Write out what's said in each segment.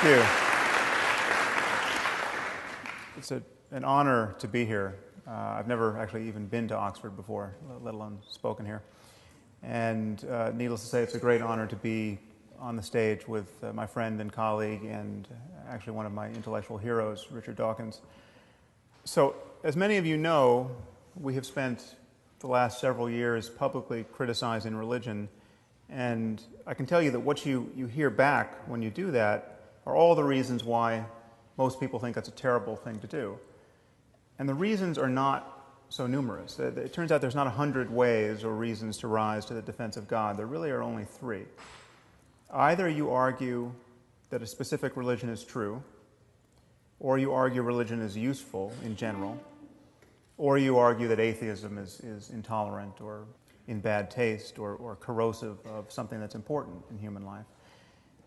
Thank you. It's an honor to be here. I've never actually even been to Oxford before, let alone spoken here. And needless to say, it's a great honor to be on the stage with my friend and colleague and actually one of my intellectual heroes, Richard Dawkins. So, as many of you know, we have spent the last several years publicly criticizing religion, and I can tell you that what you hear back when you do that are all the reasons why most people think that's a terrible thing to do. And the reasons are not so numerous. It turns out there's not 100 ways or reasons to rise to the defense of God. There really are only 3. Either you argue that a specific religion is true, or you argue religion is useful in general, or you argue that atheism is intolerant or in bad taste or corrosive of something that's important in human life.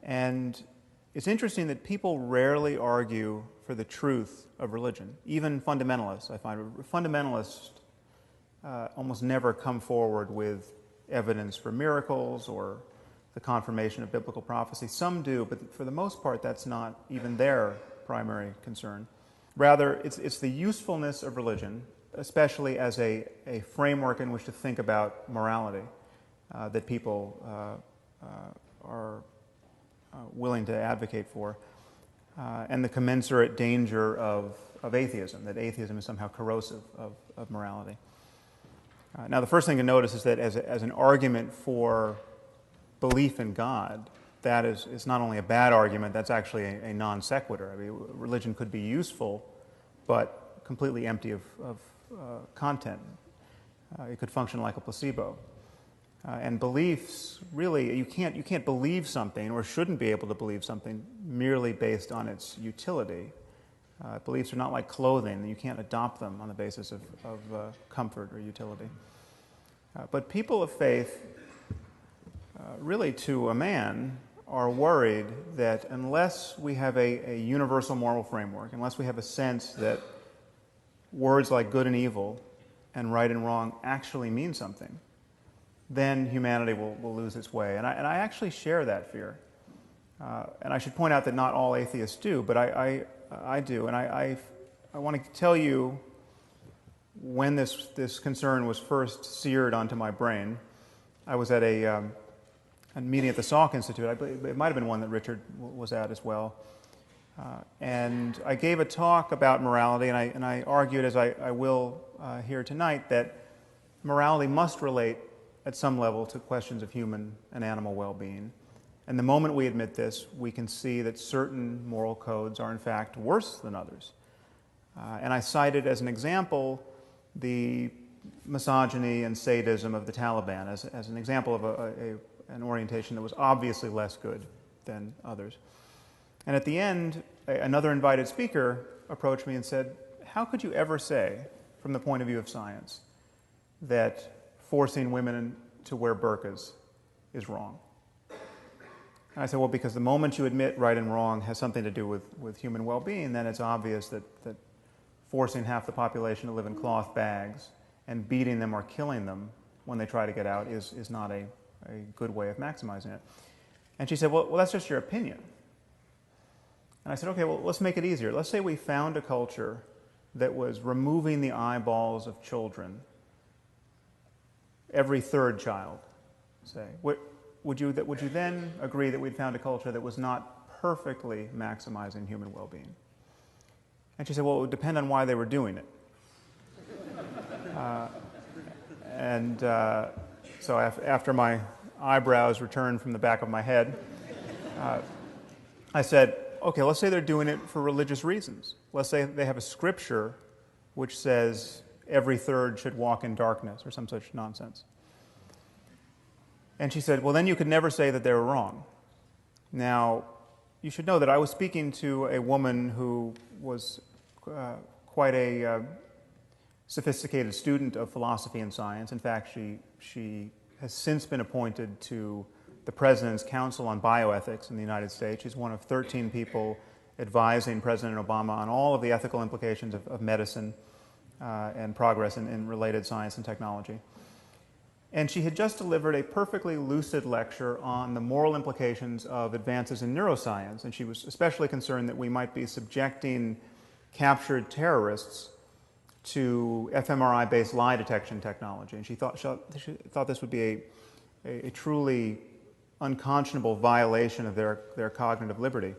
And it's interesting that people rarely argue for the truth of religion. Even fundamentalists, I find. Fundamentalists almost never come forward with evidence for miracles or the confirmation of biblical prophecy. Some do, but for the most part, that's not even their primary concern. Rather, it's the usefulness of religion, especially as a framework in which to think about morality, that people are willing to advocate for, and the commensurate danger of atheism, that atheism is somehow corrosive of morality. Now, the first thing to notice is that as an argument for belief in God, that is not only a bad argument, that's actually a non sequitur. I mean, religion could be useful, but completely empty of content. It could function like a placebo. And beliefs, really, you can't believe something or shouldn't be able to believe something merely based on its utility. Beliefs are not like clothing. You can't adopt them on the basis of comfort or utility. But people of faith, really to a man, are worried that unless we have a universal moral framework, unless we have a sense that words like good and evil and right and wrong actually mean something, then humanity will lose its way. And I actually share that fear. And I should point out that not all atheists do, but I do. And I want to tell you when this concern was first seared onto my brain. I was at a meeting at the Salk Institute. I believe it might have been one that Richard was at as well. And I gave a talk about morality, and I argued, as I will here tonight, that morality must relate at some level to questions of human and animal well-being. And the moment we admit this, we can see that certain moral codes are in fact worse than others. And I cited as an example the misogyny and sadism of the Taliban as an example of an orientation that was obviously less good than others. And at the end, another invited speaker approached me and said, "How could you ever say, from the point of view of science, that forcing women to wear burqas is wrong?" And I said, well, because the moment you admit right and wrong has something to do with human well-being, then it's obvious that forcing half the population to live in cloth bags and beating them or killing them when they try to get out is not a good way of maximizing it. And she said, well, that's just your opinion. And I said, okay, well, let's make it easier. Let's say we found a culture that was removing the eyeballs of children, every third child, say. Would you then agree that we'd found a culture that was not perfectly maximizing human well-being? And she said, well, it would depend on why they were doing it. So after my eyebrows returned from the back of my head, I said, okay, let's say they're doing it for religious reasons. Let's say they have a scripture which says every third should walk in darkness or some such nonsense. And she said, well, then you could never say that they were wrong. Now, you should know that I was speaking to a woman who was quite a sophisticated student of philosophy and science. In fact, she has since been appointed to the President's Council on Bioethics in the United States. She's one of 13 people advising President Obama on all of the ethical implications of medicine and progress in related science and technology. And she had just delivered a perfectly lucid lecture on the moral implications of advances in neuroscience, and she was especially concerned that we might be subjecting captured terrorists to fMRI-based lie detection technology. And she thought this would be a truly unconscionable violation of their cognitive liberty.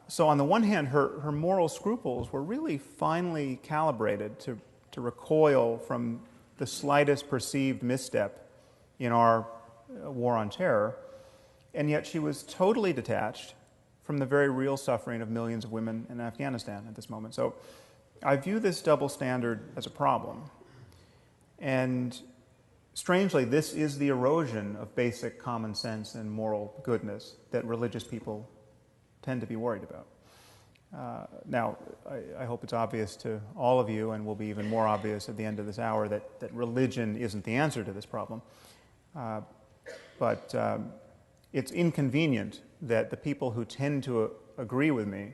So on the one hand, her moral scruples were really finely calibrated to recoil from the slightest perceived misstep in our war on terror, and yet she was totally detached from the very real suffering of millions of women in Afghanistan at this moment. So I view this double standard as a problem. And strangely, this is the erosion of basic common sense and moral goodness that religious people tend to be worried about. Now, I hope it's obvious to all of you, and will be even more obvious at the end of this hour, that religion isn't the answer to this problem. But it's inconvenient that the people who tend to agree with me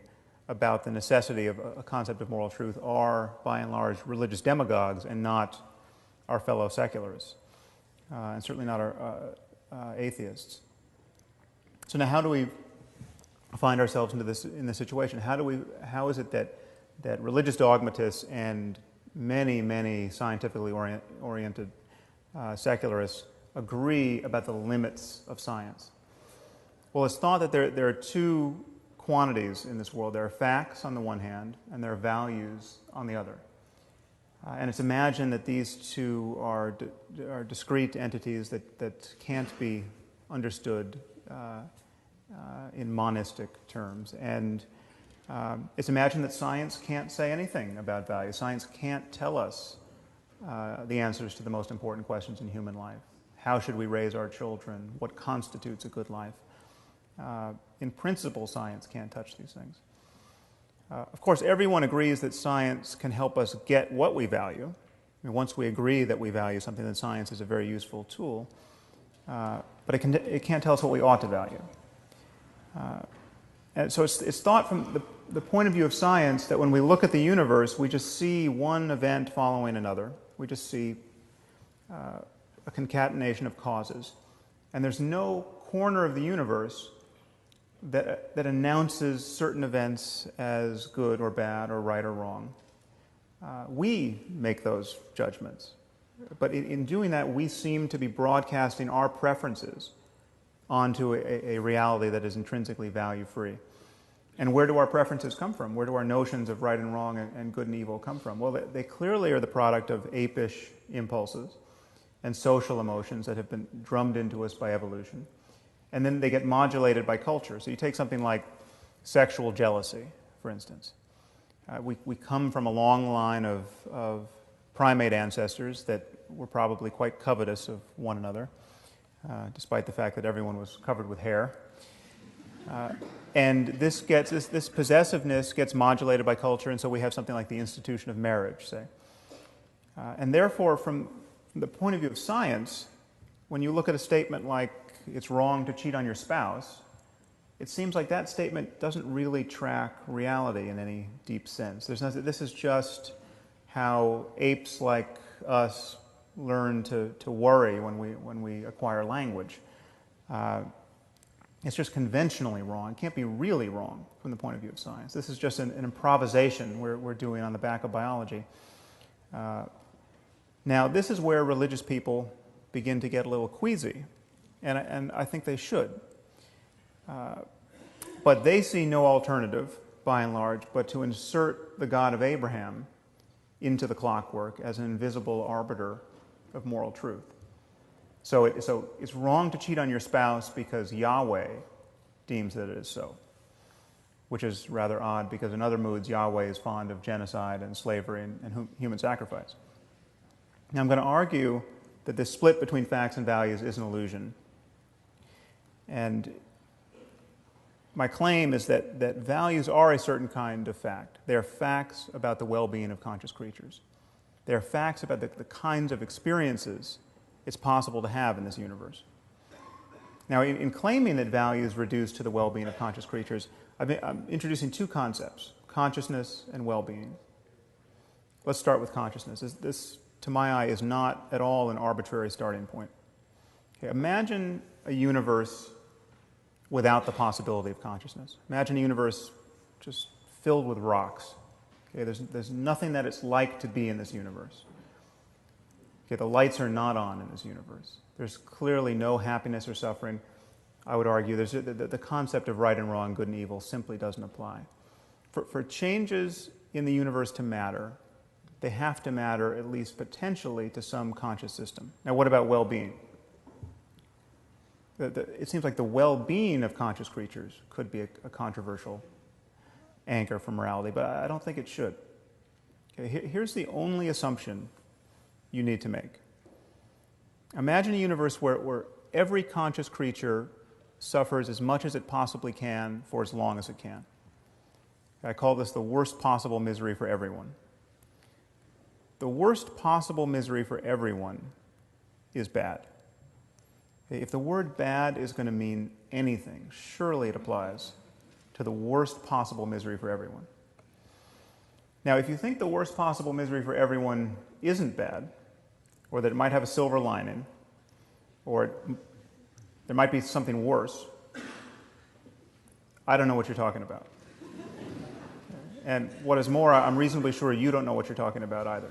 about the necessity of a concept of moral truth are, by and large, religious demagogues and not our fellow secularists, and certainly not our atheists. So now, how do we find ourselves in this situation? How is it that religious dogmatists and many scientifically oriented secularists agree about the limits of science? Well, it's thought that there are two quantities in this world. There are facts on the one hand, and there are values on the other. And it's imagined that these two are discrete entities that can't be understood in monistic terms. And it's imagined that science can't say anything about value. Science can't tell us the answers to the most important questions in human life. How should we raise our children? What constitutes a good life? In principle, science can't touch these things. Of course, everyone agrees that science can help us get what we value. I mean, once we agree that we value something, then science is a very useful tool. But it can't tell us what we ought to value. And so it's thought from the point of view of science that when we look at the universe, we just see one event following another. We just see a concatenation of causes. And there's no corner of the universe that announces certain events as good or bad or right or wrong. We make those judgments. But in doing that, we seem to be broadcasting our preferences onto a reality that is intrinsically value-free. And where do our preferences come from? Where do our notions of right and wrong and good and evil come from? Well, they clearly are the product of apish impulses and social emotions that have been drummed into us by evolution. And then they get modulated by culture. So you take something like sexual jealousy, for instance. We come from a long line of primate ancestors that were probably quite covetous of one another, despite the fact that everyone was covered with hair. And this possessiveness gets modulated by culture, and so we have something like the institution of marriage, say. And therefore, from the point of view of science, when you look at a statement like it's wrong to cheat on your spouse, it seems like that statement doesn't really track reality in any deep sense. This is just how apes like us learn to worry when we acquire language. It's just conventionally wrong. It can't be really wrong from the point of view of science. This is just an improvisation we're doing on the back of biology. Now, this is where religious people begin to get a little queasy, and I think they should. But they see no alternative, by and large, but to insert the God of Abraham into the clockwork as an invisible arbiter of moral truth. So it's wrong to cheat on your spouse because Yahweh deems that it is so, which is rather odd because in other moods Yahweh is fond of genocide and slavery and human sacrifice. Now I'm going to argue that this split between facts and values is an illusion. And my claim is that values are a certain kind of fact. They are facts about the well-being of conscious creatures. They are facts about the kinds of experiences it's possible to have in this universe. Now, in claiming that values reduce to the well-being of conscious creatures, I'm introducing two concepts, consciousness and well-being. Let's start with consciousness. This to my eye, is not at all an arbitrary starting point. Okay, imagine a universe without the possibility of consciousness. Imagine a universe just filled with rocks. Okay, there's nothing that it's like to be in this universe. Okay, the lights are not on in this universe. There's clearly no happiness or suffering. I would argue the concept of right and wrong, good and evil, simply doesn't apply. For changes in the universe to matter, they have to matter, at least potentially, to some conscious system. Now, what about well-being? It seems like the well-being of conscious creatures could be a controversial anchor for morality, but I don't think it should. Okay, here's the only assumption you need to make. Imagine a universe where every conscious creature suffers as much as it possibly can for as long as it can. I call this the worst possible misery for everyone. The worst possible misery for everyone is bad. If the word bad is going to mean anything, surely it applies to the worst possible misery for everyone. Now, if you think the worst possible misery for everyone isn't bad, or that it might have a silver lining, or there might be something worse, I don't know what you're talking about. And what is more, I'm reasonably sure you don't know what you're talking about either.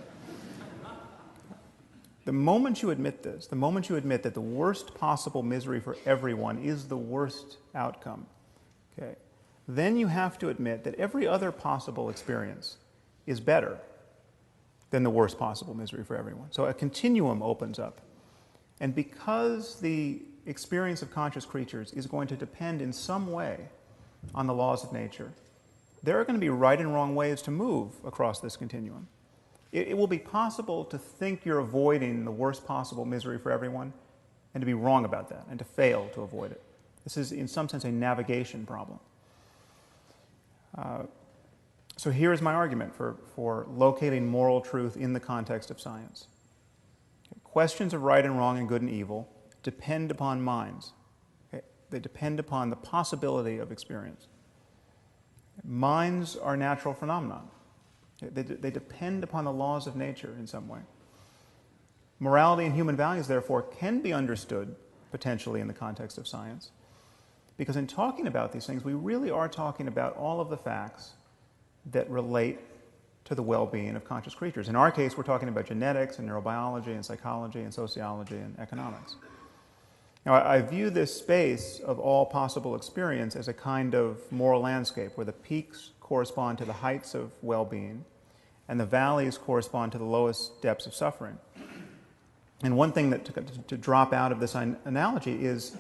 The moment you admit this, the moment you admit that the worst possible misery for everyone is the worst outcome, okay, then you have to admit that every other possible experience is better than the worst possible misery for everyone. So a continuum opens up. And because the experience of conscious creatures is going to depend in some way on the laws of nature, there are going to be right and wrong ways to move across this continuum. It will be possible to think you're avoiding the worst possible misery for everyone and to be wrong about that and to fail to avoid it. This is, in some sense, a navigation problem. So here is my argument for locating moral truth in the context of science. Questions of right and wrong and good and evil depend upon minds. Okay? They depend upon the possibility of experience. Minds are natural phenomena. They depend upon the laws of nature in some way. Morality and human values, therefore, can be understood potentially in the context of science, because in talking about these things, we really are talking about all of the facts that relate to the well-being of conscious creatures. In our case, we're talking about genetics and neurobiology and psychology and sociology and economics. Now, I view this space of all possible experience as a kind of moral landscape where the peaks correspond to the heights of well-being and the valleys correspond to the lowest depths of suffering. And one thing that to drop out of this analogy is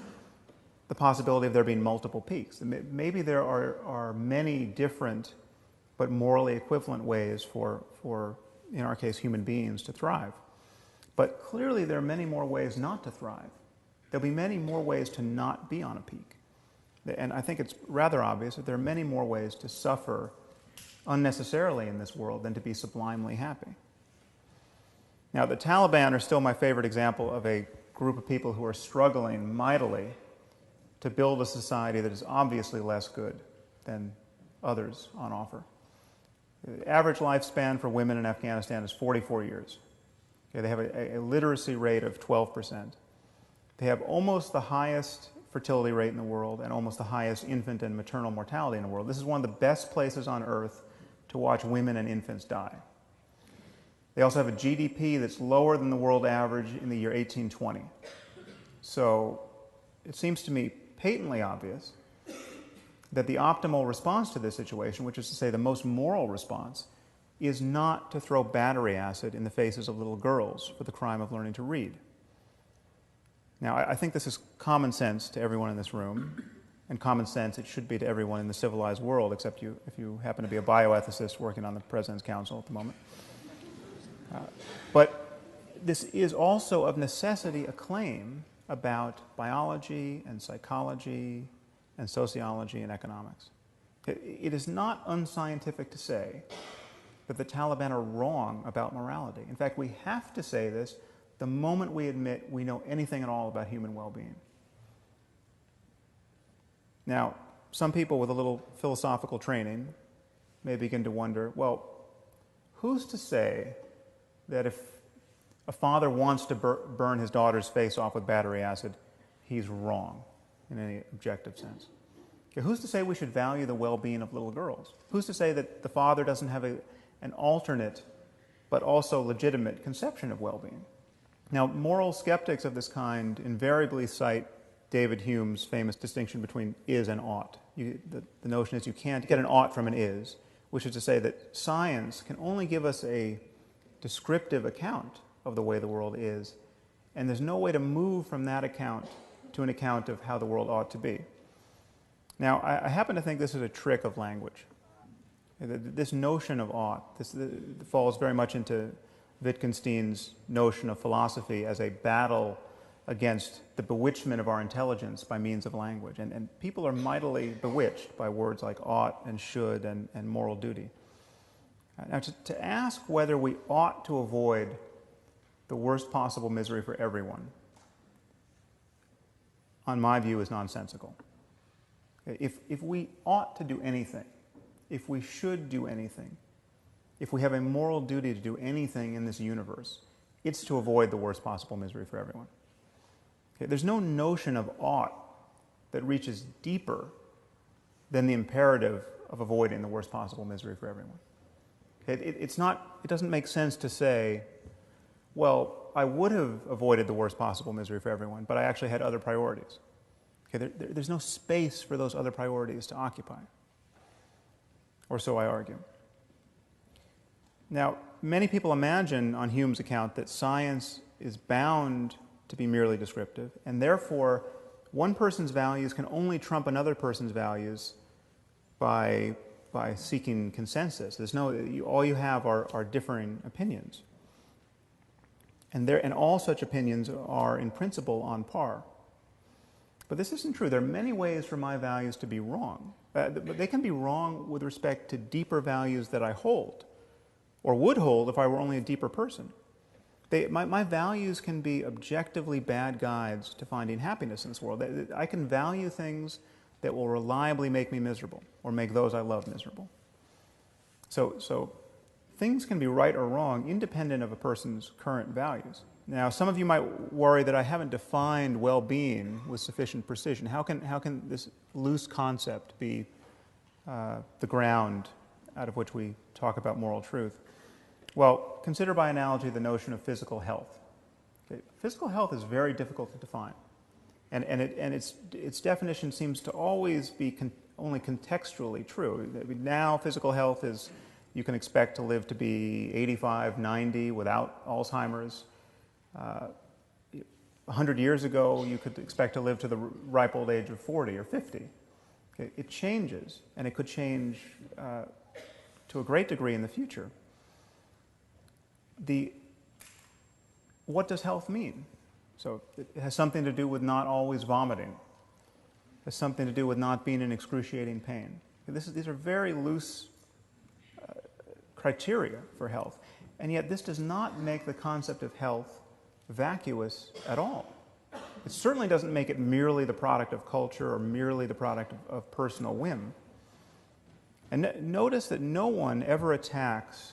the possibility of there being multiple peaks. Maybe there are many different but morally equivalent ways for, in our case, human beings to thrive. But clearly there are many more ways not to thrive. There'll be many more ways to not be on a peak. And I think it's rather obvious that there are many more ways to suffer unnecessarily in this world than to be sublimely happy. Now, the Taliban are still my favorite example of a group of people who are struggling mightily to build a society that is obviously less good than others on offer. The average lifespan for women in Afghanistan is 44 years. Okay, they have a literacy rate of 12%. They have almost the highest fertility rate in the world and almost the highest infant and maternal mortality in the world. This is one of the best places on earth to watch women and infants die. They also have a GDP that's lower than the world average in the year 1820. So it seems to me patently obvious that the optimal response to this situation, which is to say the most moral response, is not to throw battery acid in the faces of little girls for the crime of learning to read. Now, I think this is common sense to everyone in this room, and common sense it should be to everyone in the civilized world, except if you happen to be a bioethicist working on the President's Council at the moment. But this is also of necessity a claim about biology and psychology and sociology and economics. It is not unscientific to say that the Taliban are wrong about morality. In fact, we have to say this the moment we admit we know anything at all about human well-being. Now, some people with a little philosophical training may begin to wonder, well, who's to say that if a father wants to burn his daughter's face off with battery acid, he's wrong in any objective sense. Okay, who's to say we should value the well-being of little girls? Who's to say that the father doesn't have an alternate but also legitimate conception of well-being? Now, moral skeptics of this kind invariably cite David Hume's famous distinction between is and ought. The notion is you can't get an ought from an is, which is to say that science can only give us a descriptive account of the way the world is, and there's no way to move from that account to an account of how the world ought to be. Now, I happen to think this is a trick of language. This notion of ought, this falls very much into Wittgenstein's notion of philosophy as a battle against the bewitchment of our intelligence by means of language. And people are mightily bewitched by words like ought and should and moral duty. Now, to ask whether we ought to avoid the worst possible misery for everyone, on my view, is nonsensical. If we ought to do anything, if we should do anything, if we have a moral duty to do anything in this universe, it's to avoid the worst possible misery for everyone. Okay, there's no notion of ought that reaches deeper than the imperative of avoiding the worst possible misery for everyone. Okay, it doesn't make sense to say, well, I would have avoided the worst possible misery for everyone, but I actually had other priorities. Okay, there's no space for those other priorities to occupy, or so I argue. Now, many people imagine on Hume's account that science is bound to be merely descriptive, and therefore one person's values can only trump another person's values by seeking consensus. All you have are differing opinions. And all such opinions are in principle on par. But this isn't true. There are many ways for my values to be wrong. But they can be wrong with respect to deeper values that I hold, or would hold if I were only a deeper person. My values can be objectively bad guides to finding happiness in this world. I can value things that will reliably make me miserable, or make those I love miserable. So things can be right or wrong independent of a person's current values. Now, some of you might worry that I haven't defined well-being with sufficient precision. How can this loose concept be the ground out of which we talk about moral truth? Well, consider by analogy the notion of physical health. Okay. Physical health is very difficult to define, and its definition seems to always be only contextually true. Now, physical health is, you can expect to live to be 85, 90 without Alzheimer's. 100 years ago, you could expect to live to the ripe old age of 40 or 50. Okay. It changes, and it could change to a great degree in the future. What does health mean? So it has something to do with not always vomiting. It has something to do with not being in excruciating pain. These are very loose criteria for health. And yet this does not make the concept of health vacuous at all. It certainly doesn't make it merely the product of culture or merely the product of personal whim. And notice that no one ever attacks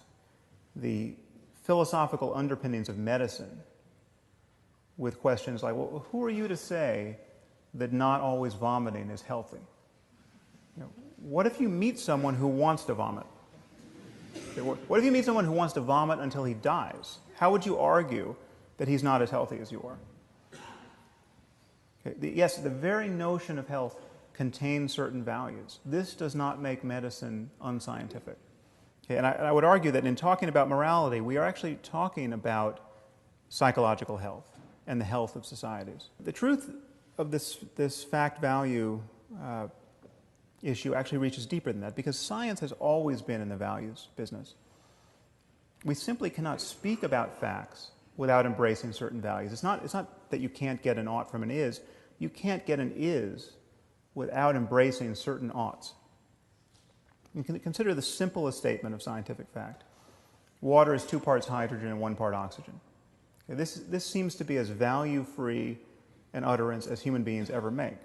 the philosophical underpinnings of medicine with questions like, well, who are you to say that not always vomiting is healthy? What if you meet someone who wants to vomit? What if you meet someone who wants to vomit until he dies? How would you argue that he's not as healthy as you are? Okay. Yes, the very notion of health contains certain values. This does not make medicine unscientific. Okay, and I would argue that in talking about morality, we are actually talking about psychological health and the health of societies. The truth of this fact-value issue actually reaches deeper than that, because science has always been in the values business. We simply cannot speak about facts without embracing certain values. It's not that you can't get an ought from an is. You can't get an is without embracing certain oughts. You can consider the simplest statement of scientific fact. Water is 2 parts hydrogen and 1 part oxygen. Okay, this seems to be as value-free an utterance as human beings ever make.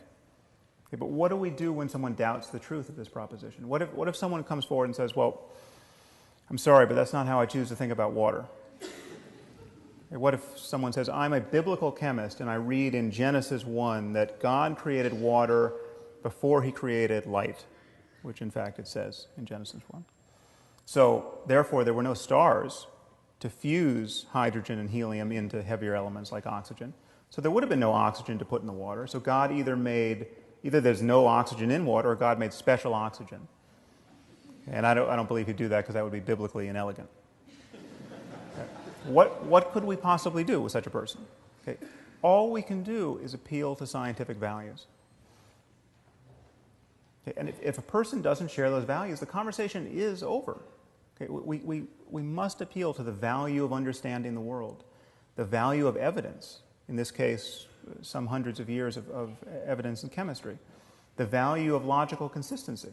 Okay, but what do we do when someone doubts the truth of this proposition? What if someone comes forward and says, well, I'm sorry, but that's not how I choose to think about water. What if someone says, I'm a biblical chemist and I read in Genesis 1 that God created water before he created light, which in fact it says in Genesis 1. So therefore there were no stars to fuse hydrogen and helium into heavier elements like oxygen. So there would have been no oxygen to put in the water. So God either there's no oxygen in water or God made special oxygen. And I don't believe he'd do that because that would be biblically inelegant. What could we possibly do with such a person? Okay. All we can do is appeal to scientific values. Okay. And if a person doesn't share those values, the conversation is over. Okay. We must appeal to the value of understanding the world, the value of evidence, in this case, some hundreds of years of evidence in chemistry, the value of logical consistency.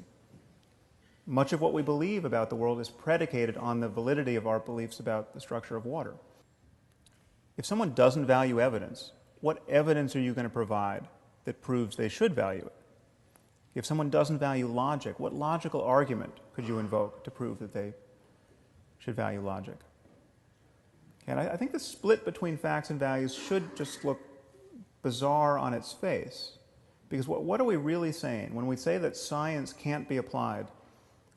Much of what we believe about the world is predicated on the validity of our beliefs about the structure of water. If someone doesn't value evidence, what evidence are you going to provide that proves they should value it? If someone doesn't value logic, what logical argument could you invoke to prove that they should value logic? And I think the split between facts and values should just look bizarre on its face. Because what are we really saying when we say that science can't be applied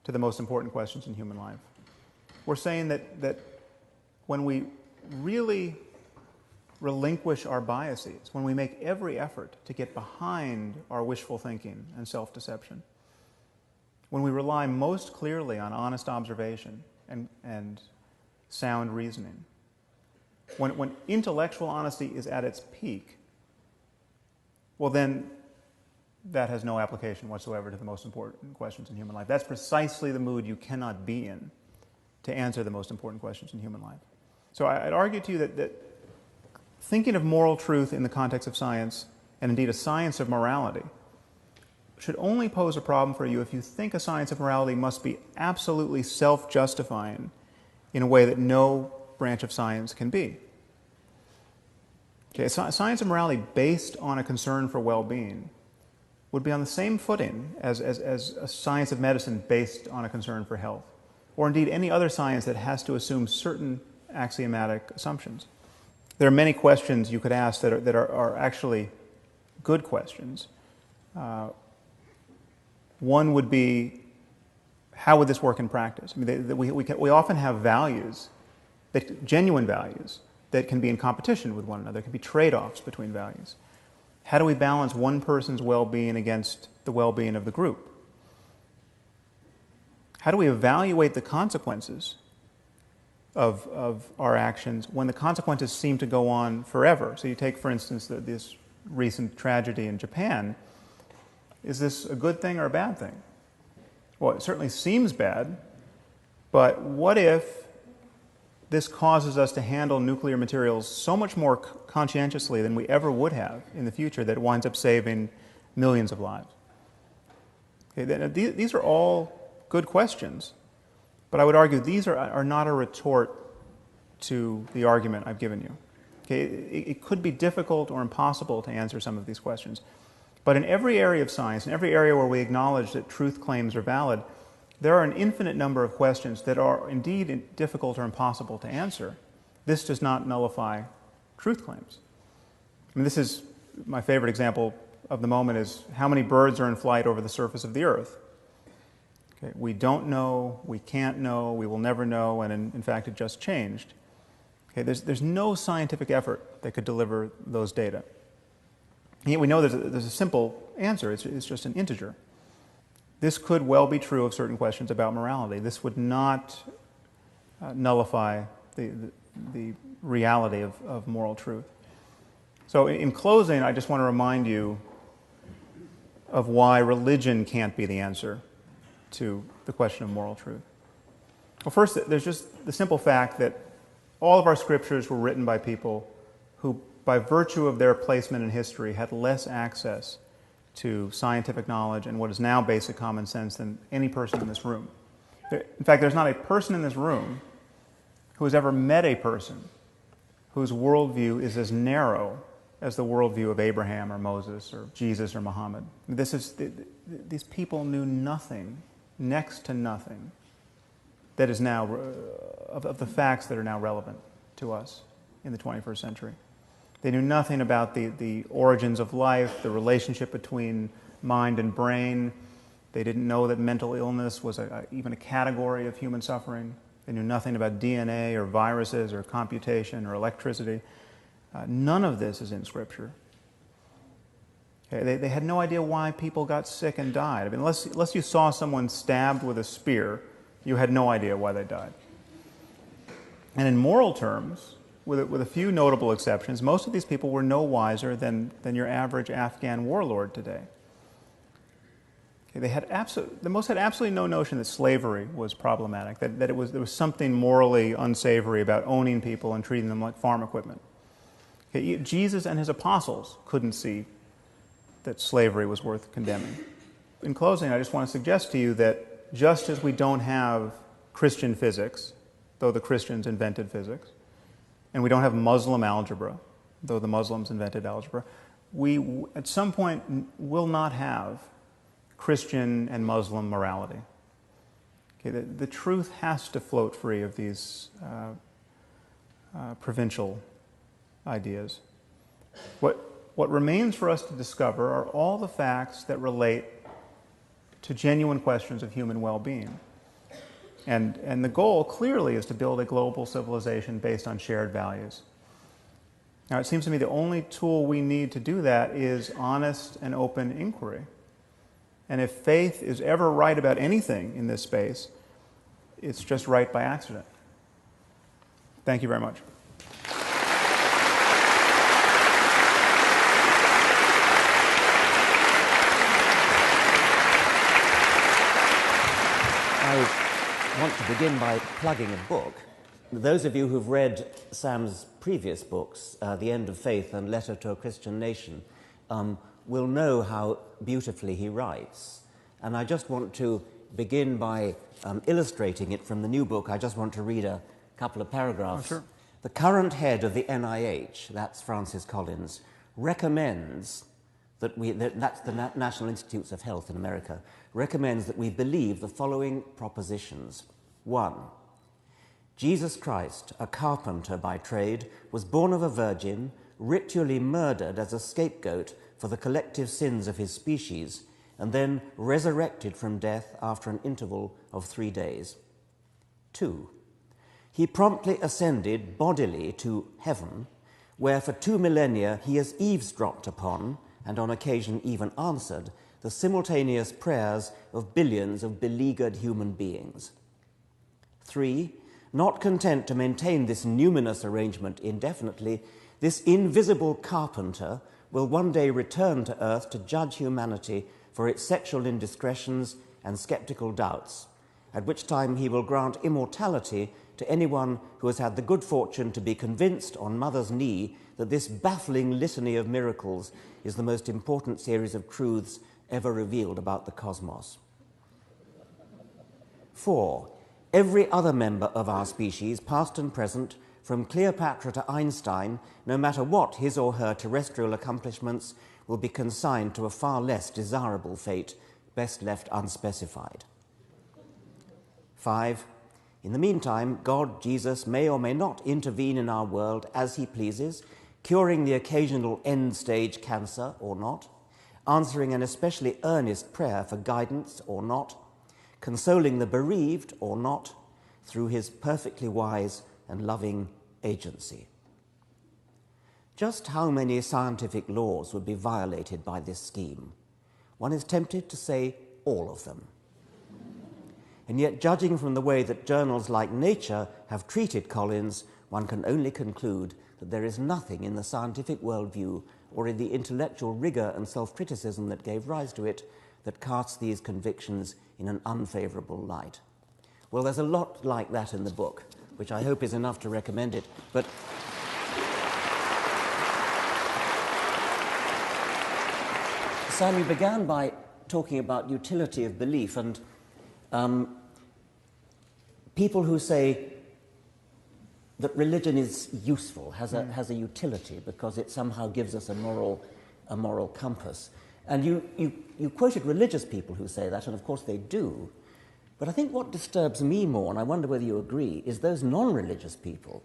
to the most important questions in human life? We're saying that when we really relinquish our biases, when we make every effort to get behind our wishful thinking and self-deception, when we rely most clearly on honest observation and sound reasoning, when intellectual honesty is at its peak, well then that has no application whatsoever to the most important questions in human life. That's precisely the mood you cannot be in to answer the most important questions in human life. So I'd argue to you that thinking of moral truth in the context of science, and indeed a science of morality, should only pose a problem for you if you think a science of morality must be absolutely self-justifying in a way that no branch of science can be. Okay, a science of morality based on a concern for well-being would be on the same footing as a science of medicine based on a concern for health, or indeed any other science that has to assume certain axiomatic assumptions. There are many questions you could ask that are actually good questions. One would be, how would this work in practice? I mean, we often have values, genuine values, that can be in competition with one another. There can be trade-offs between values. How do we balance one person's well-being against the well-being of the group? How do we evaluate the consequences of our actions when the consequences seem to go on forever? So you take, for instance, this recent tragedy in Japan. Is this a good thing or a bad thing? Well, it certainly seems bad, but what if this causes us to handle nuclear materials so much more conscientiously than we ever would have in the future that it winds up saving millions of lives? Okay, these are all good questions, but I would argue these are not a retort to the argument I've given you. Okay, it could be difficult or impossible to answer some of these questions, but in every area of science, in every area where we acknowledge that truth claims are valid, there are an infinite number of questions that are indeed difficult or impossible to answer. This does not nullify truth claims. I mean, this is my favorite example of the moment is how many birds are in flight over the surface of the earth. Okay, we don't know, we can't know, we will never know, and in fact it just changed. Okay, there's no scientific effort that could deliver those data. And yet we know there's a simple answer, it's just an integer. This could well be true of certain questions about morality. This would not nullify the reality of moral truth. So in closing, I just want to remind you of why religion can't be the answer to the question of moral truth. Well, first, there's just the simple fact that all of our scriptures were written by people who, by virtue of their placement in history, had less access to scientific knowledge and what is now basic common sense than any person in this room. In fact, there's not a person in this room who has ever met a person whose worldview is as narrow as the worldview of Abraham or Moses or Jesus or Muhammad. These people knew nothing, next to nothing, that is now of the facts that are now relevant to us in the 21st century. They knew nothing about the origins of life, the relationship between mind and brain. They didn't know that mental illness was even a category of human suffering. They knew nothing about DNA or viruses or computation or electricity. None of this is in Scripture. Okay, they had no idea why people got sick and died. I mean, unless you saw someone stabbed with a spear, you had no idea why they died. And in moral terms, with a few notable exceptions, most of these people were no wiser than your average Afghan warlord today. Okay, the most had absolutely no notion that slavery was problematic, that there was something morally unsavory about owning people and treating them like farm equipment. Okay, Jesus and his apostles couldn't see that slavery was worth condemning. In closing, I just want to suggest to you that just as we don't have Christian physics, though the Christians invented physics, and we don't have Muslim algebra, though the Muslims invented algebra, we at some point will not have Christian and Muslim morality. Okay, the truth has to float free of these provincial ideas. What remains for us to discover are all the facts that relate to genuine questions of human well-being. And the goal clearly is to build a global civilization based on shared values. Now, it seems to me the only tool we need to do that is honest and open inquiry. And if faith is ever right about anything in this space, it's just right by accident. Thank you very much. I want to begin by plugging a book. Those of you who've read Sam's previous books, The End of Faith and Letter to a Christian Nation, will know how beautifully he writes. And I just want to begin by illustrating it from the new book. I just want to read a couple of paragraphs. Oh, sure. The current head of the NIH, that's Francis Collins, recommends that's the National Institutes of Health in America, recommends that we believe the following propositions. 1. Jesus Christ, a carpenter by trade, was born of a virgin, ritually murdered as a scapegoat for the collective sins of his species, and then resurrected from death after an interval of 3 days. 2. He promptly ascended bodily to heaven, where for 2 millennia he has eavesdropped upon, and on occasion even answered, the simultaneous prayers of billions of beleaguered human beings. 3. Not content to maintain this numinous arrangement indefinitely, this invisible carpenter will one day return to earth to judge humanity for its sexual indiscretions and skeptical doubts, at which time he will grant immortality to anyone who has had the good fortune to be convinced on mother's knee that this baffling litany of miracles is the most important series of truths ever revealed about the cosmos. 4. Every other member of our species, past and present, from Cleopatra to Einstein, no matter what his or her terrestrial accomplishments, will be consigned to a far less desirable fate, best left unspecified. 5. In the meantime, God, Jesus, may or may not intervene in our world as he pleases, curing the occasional end-stage cancer or not, answering an especially earnest prayer for guidance or not, consoling the bereaved or not, through his perfectly wise and loving agency. Just how many scientific laws would be violated by this scheme? One is tempted to say all of them. And yet, judging from the way that journals like Nature have treated Collins, one can only conclude that there is nothing in the scientific worldview or in the intellectual rigor and self-criticism that gave rise to it that casts these convictions in an unfavorable light. Well, there's a lot like that in the book, which I hope is enough to recommend it. But Sam, you began by talking about utility of belief, and people who say that religion is useful, has a utility, because it somehow gives us a moral compass. And you quoted religious people who say that, and of course they do. But I think what disturbs me more, and I wonder whether you agree, is those non-religious people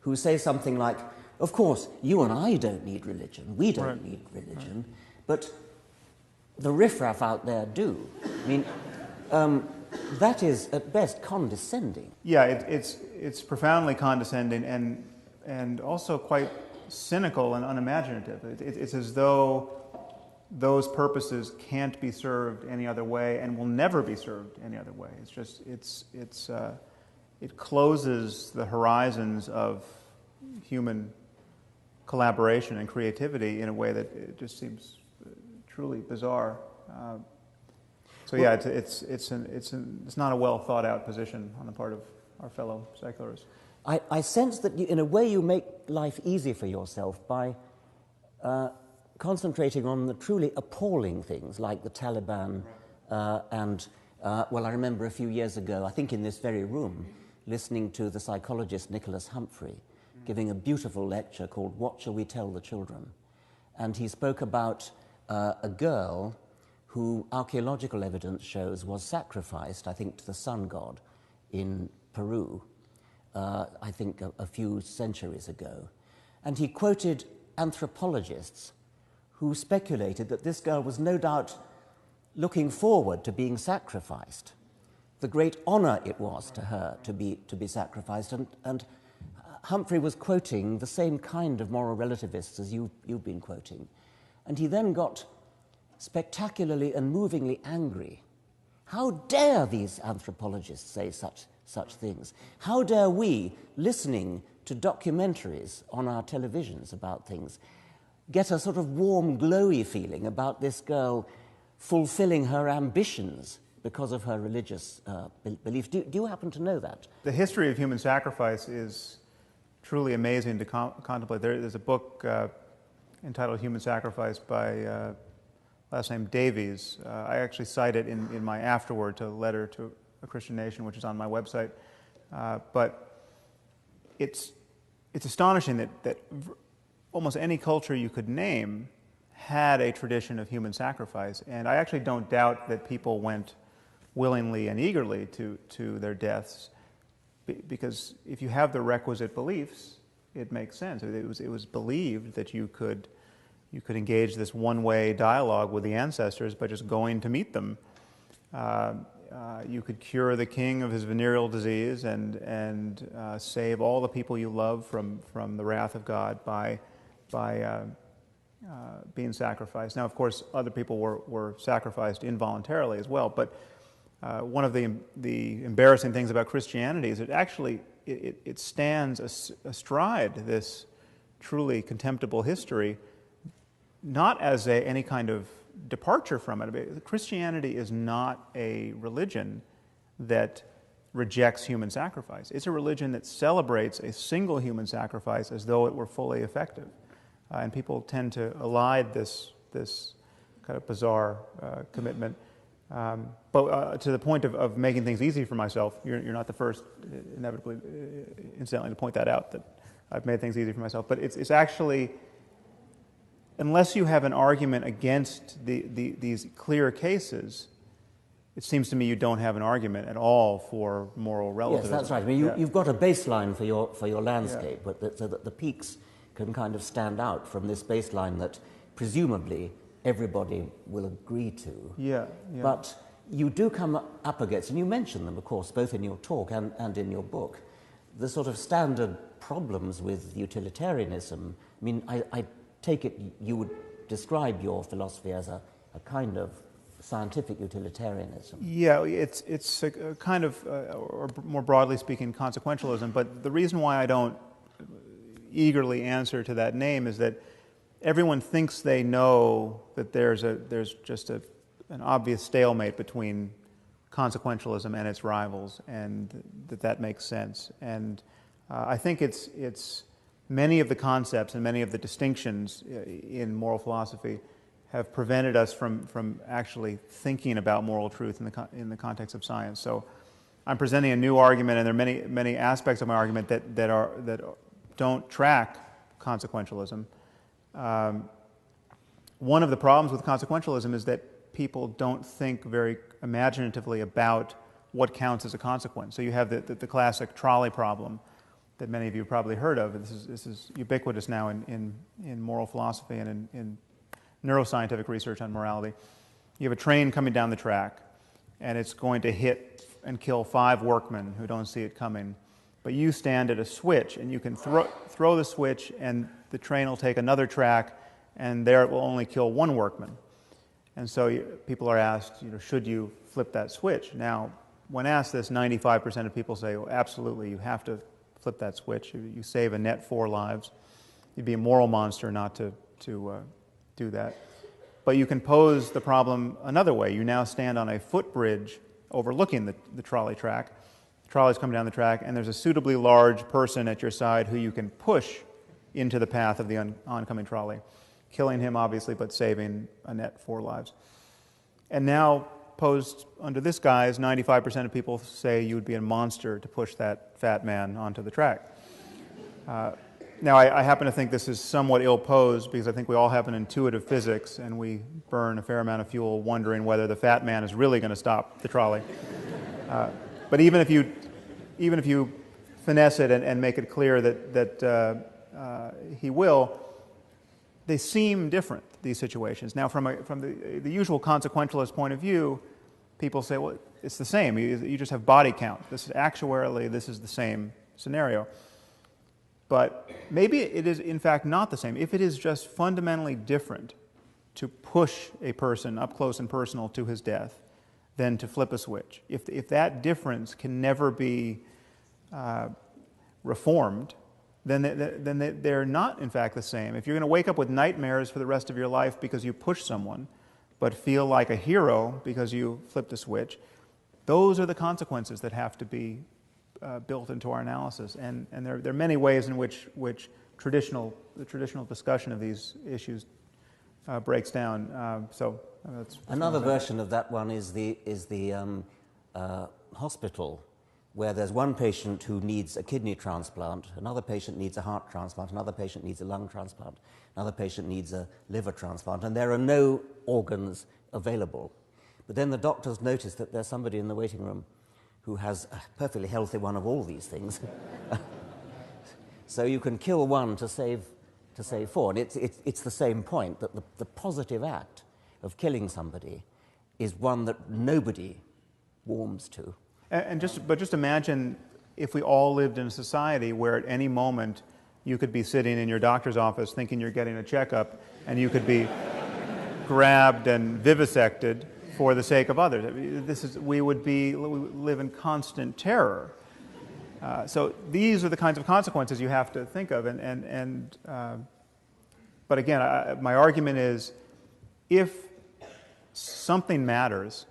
who say something like, of course, you and I don't need religion, we don't Right. need religion, but the riffraff out there do. I mean, that is at best condescending. Yeah, it's profoundly condescending and also quite cynical and unimaginative. It's as though those purposes can't be served any other way and will never be served any other way. It's just it closes the horizons of human collaboration and creativity in a way that it just seems truly bizarre. So yeah, it's not a well thought out position on the part of our fellow secularists. I sense that in a way you make life easy for yourself by concentrating on the truly appalling things like the Taliban well, I remember a few years ago, I think in this very room, listening to the psychologist Nicholas Humphrey giving a beautiful lecture called What Shall We Tell the Children? And he spoke about a girl who archaeological evidence shows was sacrificed, I think, to the sun god in Peru, I think a few centuries ago. And he quoted anthropologists who speculated that this girl was no doubt looking forward to being sacrificed, the great honor it was to her to be sacrificed. And Humphrey was quoting the same kind of moral relativists as you've been quoting. And he then got spectacularly and movingly angry. How dare these anthropologists say such things? How dare we, listening to documentaries on our televisions about things, get a sort of warm, glowy feeling about this girl fulfilling her ambitions because of her religious beliefs? Do you happen to know that? The history of human sacrifice is truly amazing to contemplate. There's a book entitled Human Sacrifice by last name Davies. I actually cite it in my afterword to a letter to a Christian nation, which is on my website. But it's astonishing that almost any culture you could name had a tradition of human sacrifice. And I actually don't doubt that people went willingly and eagerly to their deaths, because if you have the requisite beliefs, it makes sense. It was believed that you could engage this one-way dialogue with the ancestors by just going to meet them. You could cure the king of his venereal disease and save all the people you love from the wrath of God by being sacrificed. Now, of course, other people were sacrificed involuntarily as well, but one of the embarrassing things about Christianity is it stands astride this truly contemptible history, not as any kind of departure from it. Christianity is not a religion that rejects human sacrifice. It's a religion that celebrates a single human sacrifice as though it were fully effective. And people tend to elide this kind of bizarre commitment. But to the point of making things easy for myself, you're not the first, inevitably, incidentally, to point that out, that I've made things easy for myself. But it's actually, unless you have an argument against these clear cases, it seems to me you don't have an argument at all for moral relativism. Yes, that's right. I mean, you've got a baseline for your landscape, yeah, but so that the peaks can kind of stand out from this baseline that presumably everybody will agree to. Yeah. But you do come up against, and you mention them, of course, both in your talk and in your book, the sort of standard problems with utilitarianism. I mean, I take it you would describe your philosophy as a kind of scientific utilitarianism. Yeah, it's a kind of, or more broadly speaking, consequentialism. But the reason why I don't eagerly answer to that name is that everyone thinks they know that there's just an obvious stalemate between consequentialism and its rivals, and that makes sense. And I think it's many of the concepts and many of the distinctions in moral philosophy have prevented us from actually thinking about moral truth in the context of science. So I'm presenting a new argument, and there are many aspects of my argument that don't track consequentialism. One of the problems with consequentialism is that people don't think very imaginatively about what counts as a consequence. So you have the classic trolley problem, that many of you probably heard of. This is ubiquitous now in moral philosophy and in neuroscientific research on morality. You have a train coming down the track, and it's going to hit and kill 5 workmen who don't see it coming. But you stand at a switch, and you can throw the switch, and the train will take another track, and there it will only kill 1 workman. And so people are asked, should you flip that switch? Now, when asked this, 95% of people say, well, absolutely, you have to flip that switch. You save a net 4 lives. You'd be a moral monster not to do that. But you can pose the problem another way. You now stand on a footbridge overlooking the trolley track. The trolley's coming down the track, and there's a suitably large person at your side who you can push into the path of the oncoming trolley, killing him, obviously, but saving a net 4 lives. And now, posed under this guise, 95% of people say you would be a monster to push that fat man onto the track. Now, I happen to think this is somewhat ill-posed because I think we all have an intuitive physics, and we burn a fair amount of fuel wondering whether the fat man is really going to stop the trolley. But even if you finesse it and make it clear that he will, they seem different, these situations. Now, from the usual consequentialist point of view, people say, well, it's the same. You just have body count. Actuarially, this is the same scenario. But maybe it is, in fact, not the same. If it is just fundamentally different to push a person up close and personal to his death than to flip a switch, if that difference can never be reformed, then they're not, in fact, the same. If you're going to wake up with nightmares for the rest of your life because you pushed someone, but feel like a hero because you flipped a switch, those are the consequences that have to be built into our analysis. And there are many ways in which the traditional discussion of these issues breaks down. So that's another version of that one is the hospital, where there's one patient who needs a kidney transplant, another patient needs a heart transplant, another patient needs a lung transplant, another patient needs a liver transplant, and there are no organs available. But then the doctors notice that there's somebody in the waiting room who has a perfectly healthy one of all these things. So you can kill one to save 4. And it's the same point, that the positive act of killing somebody is one that nobody warms to. But just imagine if we all lived in a society where at any moment you could be sitting in your doctor's office thinking you're getting a checkup, and you could be grabbed and vivisected for the sake of others. We would live in constant terror. So these are the kinds of consequences you have to think of. But again, my argument is, if something matters,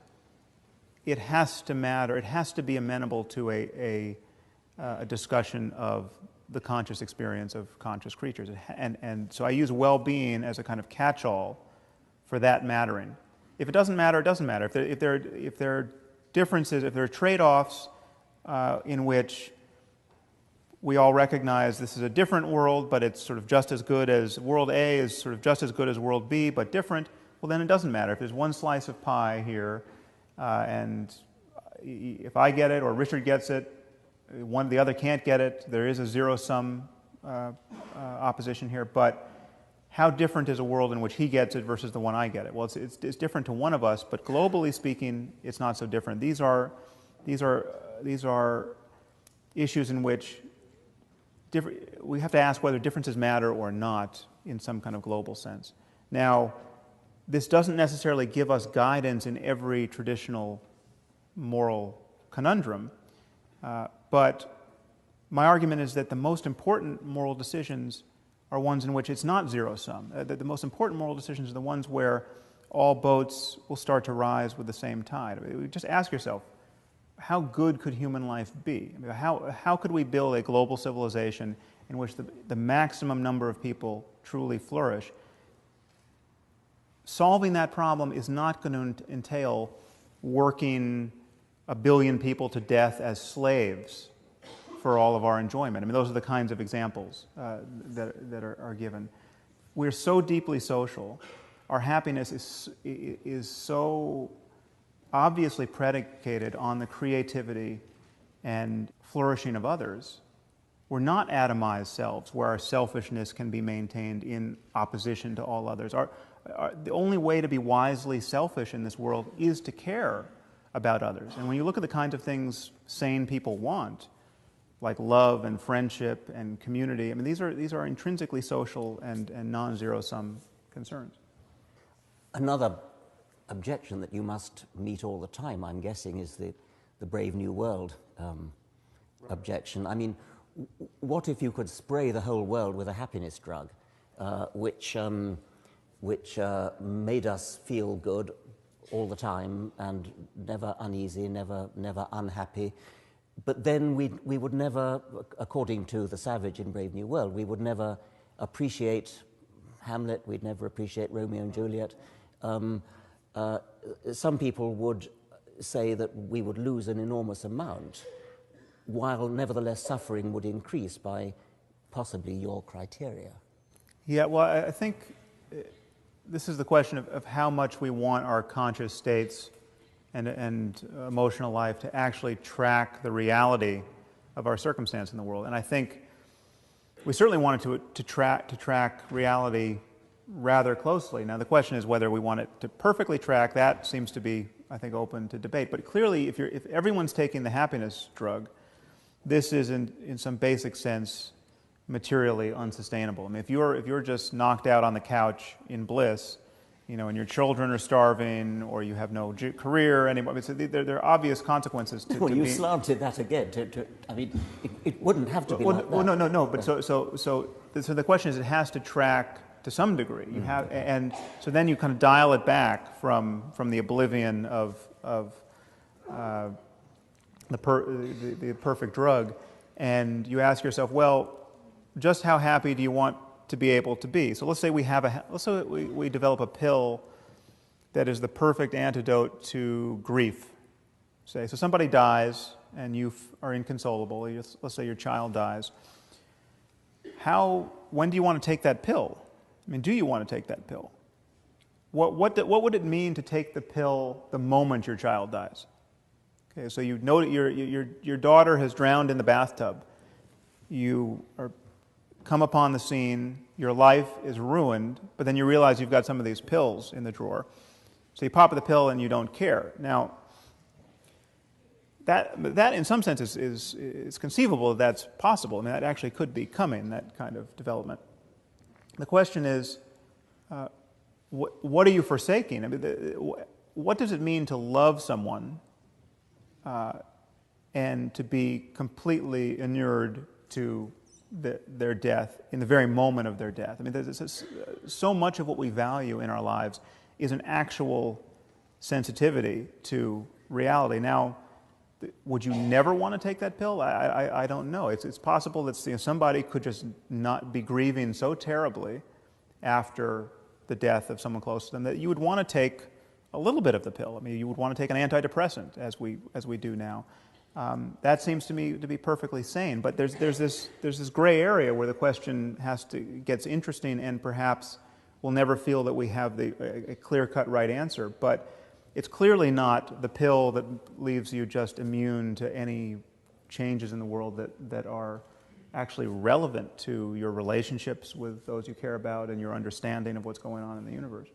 it has to matter. It has to be amenable to a discussion of the conscious experience of conscious creatures. And so I use well-being as a kind of catch-all for that mattering. If it doesn't matter, it doesn't matter. If there are differences, if there are trade-offs in which we all recognize this is a different world, but it's sort of just as good as world A is sort of just as good as world B, but different, well, then it doesn't matter. If there's one slice of pie here, and if I get it or Richard gets it, the other can't get it, there is a zero-sum opposition here, but how different is a world in which he gets it versus the one I get it? Well, it's different to one of us, but globally speaking, it's not so different. These are issues in which we have to ask whether differences matter or not in some kind of global sense. Now, this doesn't necessarily give us guidance in every traditional moral conundrum, but my argument is that the most important moral decisions are ones in which it's not zero-sum. The most important moral decisions are the ones where all boats will start to rise with the same tide. I mean, just ask yourself, how good could human life be? I mean, how could we build a global civilization in which the maximum number of people truly flourish? Solving that problem is not going to entail working 1 billion people to death as slaves for all of our enjoyment. I mean, those are the kinds of examples that are given. We're so deeply social. Our happiness is so obviously predicated on the creativity and flourishing of others we're not atomized selves where our selfishness can be maintained in opposition to all others. The only way to be wisely selfish in this world is to care about others. And when you look at the kinds of things sane people want, like love and friendship and community, I mean, these are intrinsically social and non-zero-sum concerns. Another objection that you must meet all the time, I'm guessing, is the Brave New World objection. I mean, what if you could spray the whole world with a happiness drug, which made us feel good all the time and never uneasy, never unhappy, but then we would never, according to the savage in Brave New World, we would never appreciate Hamlet, we'd never appreciate Romeo and Juliet. Some people would say that we would lose an enormous amount, while nevertheless suffering would increase by possibly your criteria. Yeah, well, I think this is the question of how much we want our conscious states and emotional life to actually track the reality of our circumstance in the world. And I think we certainly wanted to track reality rather closely. Now, the question is whether we want it to perfectly track. That seems to be, I think, open to debate. But clearly, if everyone's taking the happiness drug, this is, in some basic sense, materially unsustainable. I mean, if you're just knocked out on the couch in bliss, you know, and your children are starving, or you have no career anymore, there are obvious consequences to. Well, you slanted that again. I mean, it wouldn't have to be like that. Well, no. But so the question is, it has to track to some degree. You have, and so then you kind of dial it back from the oblivion of the perfect drug, and you ask yourself, well, just how happy do you want to be able to be? So let's say we develop a pill that is the perfect antidote to grief. So somebody dies and you are inconsolable. Let's say your child dies. When do you want to take that pill? I mean, do you want to take that pill? What would it mean to take the pill the moment your child dies? Okay, so you know that your daughter has drowned in the bathtub. You come upon the scene, your life is ruined, but then you realize you've got some of these pills in the drawer. So you pop the pill and you don't care. Now, that in some sense is conceivable, that's possible. I mean, that actually could be coming, that kind of development. The question is, what are you forsaking? I mean, what does it mean to love someone and to be completely inured to their death in the very moment of their death? I mean, so much of what we value in our lives is an actual sensitivity to reality. Now, would you never want to take that pill? I don't know. It's possible that somebody could just not be grieving so terribly after the death of someone close to them that you would want to take a little bit of the pill. I mean, you would want to take an antidepressant, as we do now. That seems to me to be perfectly sane. But there's this gray area where the question gets interesting, and perhaps we'll never feel that we have a clear-cut right answer. But it's clearly not the pill that leaves you just immune to any changes in the world that are actually relevant to your relationships with those you care about and your understanding of what's going on in the universe.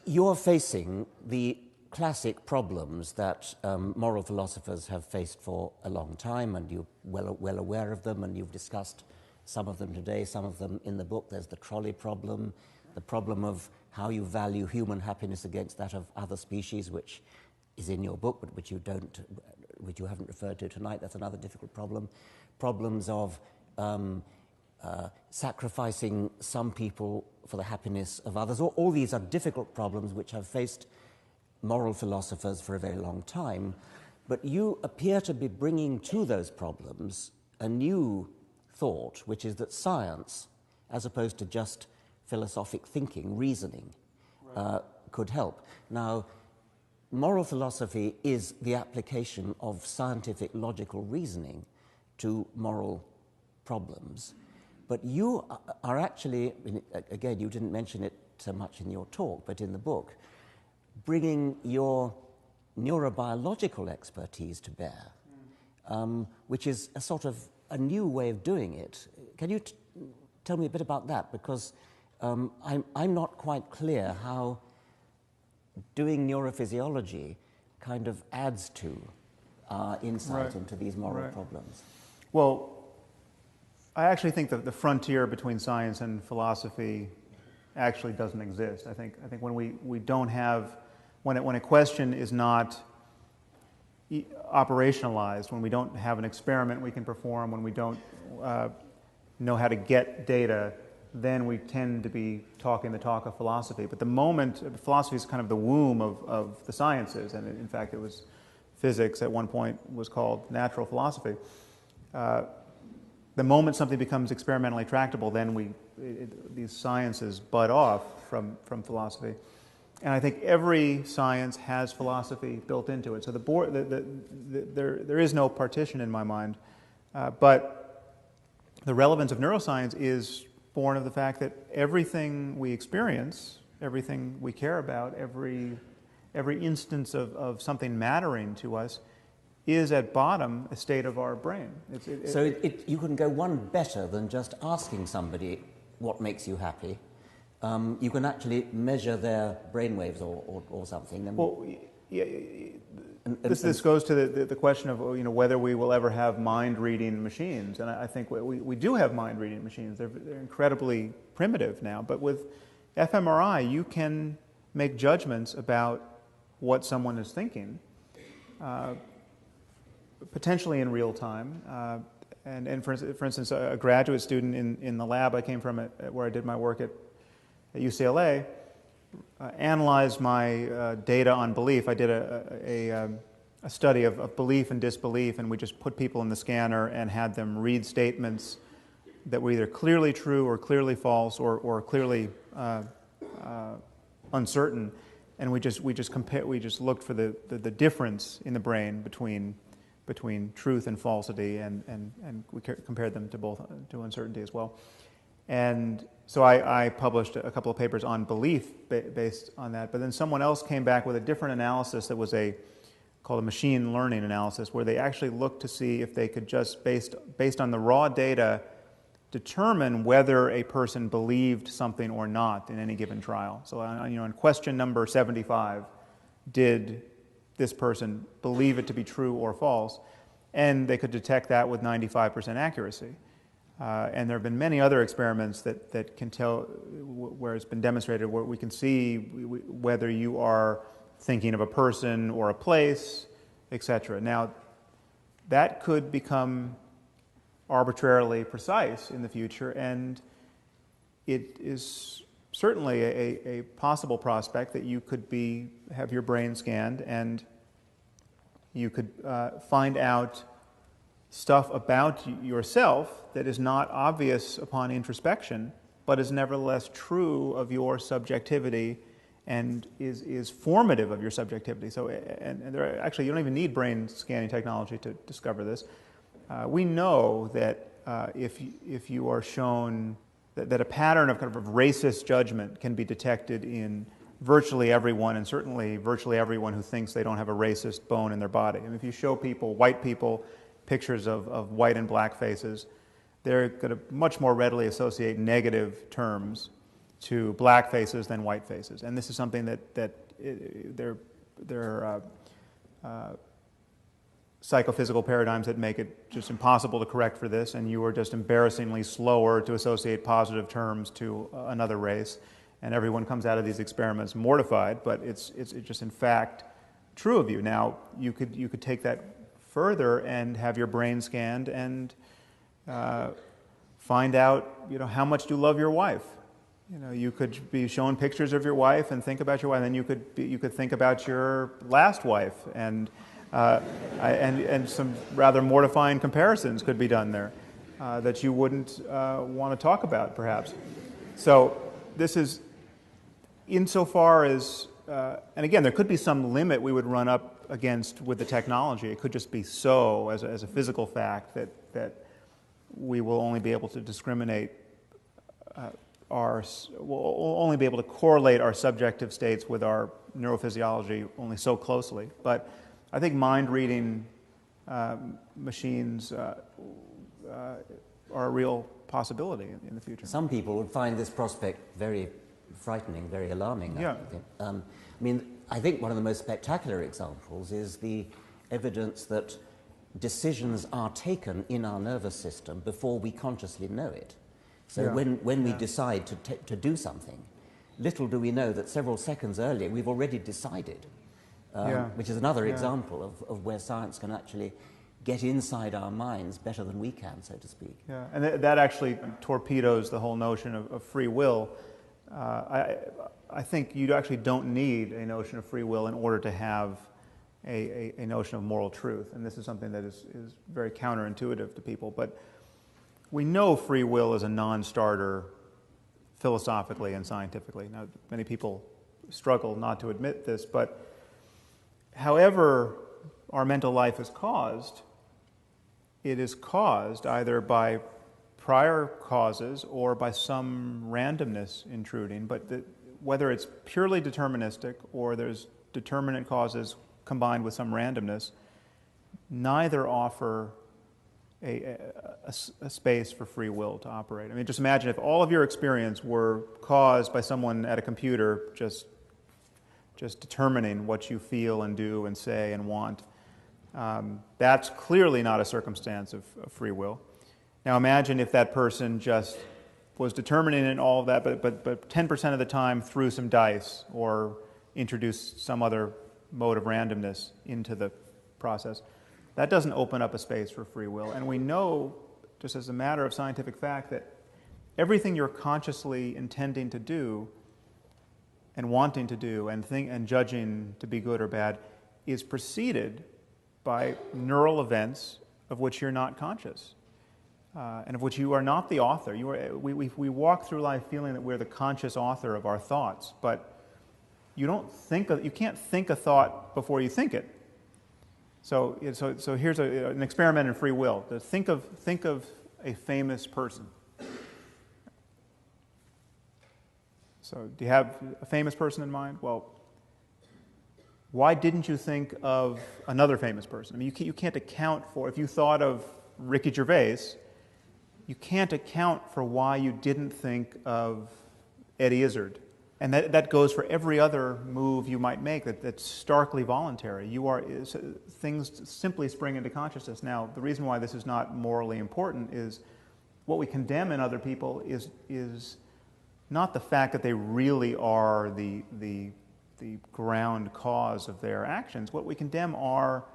You're facing the classic problems that moral philosophers have faced for a long time, and you're well aware of them, and you've discussed some of them today, some of them in the book. There's the trolley problem, the problem of how you value human happiness against that of other species, which is in your book, but which you haven't referred to tonight. That's another difficult problem. Problems of sacrificing some people for the happiness of others. All these are difficult problems which have faced moral philosophers for a very long time. But you appear to be bringing to those problems a new thought, which is that science, as opposed to just philosophic thinking, reasoning, could help. Now, moral philosophy is the application of scientific logical reasoning to moral problems. But you are actually, again, you didn't mention it so much in your talk, but in the book, bringing your neurobiological expertise to bear, which is a sort of a new way of doing it. Can you tell me a bit about that? Because I'm not quite clear how doing neurophysiology kind of adds to our insight into these moral problems. Well, I actually think that the frontier between science and philosophy actually doesn't exist. I think when we don't have, when a question is not operationalized, when we don't have an experiment we can perform, when we don't know how to get data, then we tend to be talking the talk of philosophy. But the moment, philosophy is kind of the womb of the sciences, and in fact it was physics at one point was called natural philosophy. The moment something becomes experimentally tractable, then these sciences bud off from philosophy. And I think every science has philosophy built into it. So there is no partition in my mind. But the relevance of neuroscience is born of the fact that everything we experience, everything we care about, every instance of something mattering to us is at bottom a state of our brain. So you can go one better than just asking somebody what makes you happy. You can actually measure their brainwaves or something. Well, this goes to the question of whether we will ever have mind-reading machines, and I think we do have mind-reading machines. They're incredibly primitive now, but with fMRI you can make judgments about what someone is thinking, potentially in real time. And for instance, a graduate student in the lab I came from, where I did my work at UCLA, analyzed my data on belief. I did a study of belief and disbelief, and we just put people in the scanner and had them read statements that were either clearly true or clearly false or clearly uncertain, and we just looked for the difference in the brain between truth and falsity, and we compared them to uncertainty as well. And so I published a couple of papers on belief based on that, but then someone else came back with a different analysis that was called a machine learning analysis, where they actually looked to see if they could just, based on the raw data, determine whether a person believed something or not in any given trial. So in question number 75, did this person believe it to be true or false? And they could detect that with 95% accuracy. And there have been many other experiments that can tell, where it's been demonstrated, where we can see whether you are thinking of a person or a place, etc. Now, that could become arbitrarily precise in the future, and it is certainly a possible prospect that you could have your brain scanned and you could find out stuff about yourself that is not obvious upon introspection, but is nevertheless true of your subjectivity and is formative of your subjectivity. So, and actually, you don't even need brain scanning technology to discover this. We know that if you are shown that a pattern of kind of racist judgment can be detected in virtually everyone, and certainly virtually everyone who thinks they don't have a racist bone in their body. I mean, if you show white people, pictures of white and black faces, they're going to much more readily associate negative terms to black faces than white faces. And this is something that they're psychophysical paradigms that make it just impossible to correct for this, and you are just embarrassingly slower to associate positive terms to another race. And everyone comes out of these experiments mortified, but it's just in fact true of you. Now, you could take that further and have your brain scanned and find out, how much do you love your wife. You could be shown pictures of your wife and think about your wife, and then you could think about your last wife, and some rather mortifying comparisons could be done there that you wouldn't want to talk about, perhaps. So this is, insofar as, and again, there could be some limit we would run up against with the technology. It could just be so, as a physical fact, that we will only be able to discriminate we'll only be able to correlate our subjective states with our neurophysiology only so closely. But I think mind-reading machines are a real possibility in the future. Some people would find this prospect very frightening, very alarming. Yeah. I think one of the most spectacular examples is the evidence that decisions are taken in our nervous system before we consciously know it. So Yeah. when we decide to do something, little do we know that several seconds earlier we've already decided, which is another example of where science can actually get inside our minds better than we can, so to speak. Yeah, and that actually torpedoes the whole notion of free will. I think you actually don't need a notion of free will in order to have a notion of moral truth, and this is something that is very counterintuitive to people. But we know free will is a non-starter philosophically and scientifically. Now, many people struggle not to admit this, but however our mental life is caused, it is caused either by prior causes or by some randomness intruding, but whether it's purely deterministic or there's determinate causes combined with some randomness, neither offer a space for free will to operate. I mean, just imagine if all of your experience were caused by someone at a computer just determining what you feel and do and say and want. That's clearly not a circumstance of free will. Now imagine if that person just was determining in all of that, but 10% of the time threw some dice or introduced some other mode of randomness into the process. That doesn't open up a space for free will. And we know, just as a matter of scientific fact, that everything you're consciously intending to do and wanting to do and judging to be good or bad is preceded by neural events of which you're not conscious and of which you are not the author. We walk through life feeling that we're the conscious author of our thoughts, but you can't think a thought before you think it. So here's an experiment in free will. Think of a famous person. So do you have a famous person in mind? Well, why didn't you think of another famous person? I mean, you can't account for, if you thought of Ricky Gervais, you can't account for why you didn't think of Eddie Izzard. And that goes for every other move you might make that's starkly voluntary. Things simply spring into consciousness. Now, the reason why this is not morally important is what we condemn in other people is not the fact that they really are the ground cause of their actions. What we condemn are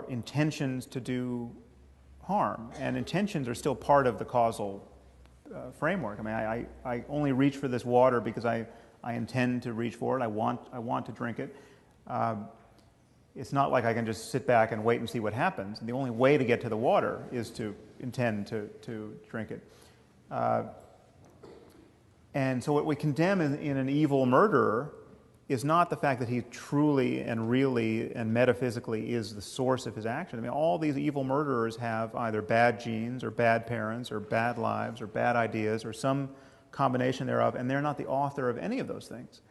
intentions to do harm, and intentions are still part of the causal framework. I mean, I only reach for this water because I intend to reach for it. I want to drink it. It's not like I can just sit back and wait and see what happens. The only way to get to the water is to intend to drink it. And so what we condemn in an evil murderer is not the fact that he truly and really and metaphysically is the source of his action. I mean, all these evil murderers have either bad genes or bad parents or bad lives or bad ideas or some combination thereof, and they're not the author of any of those things.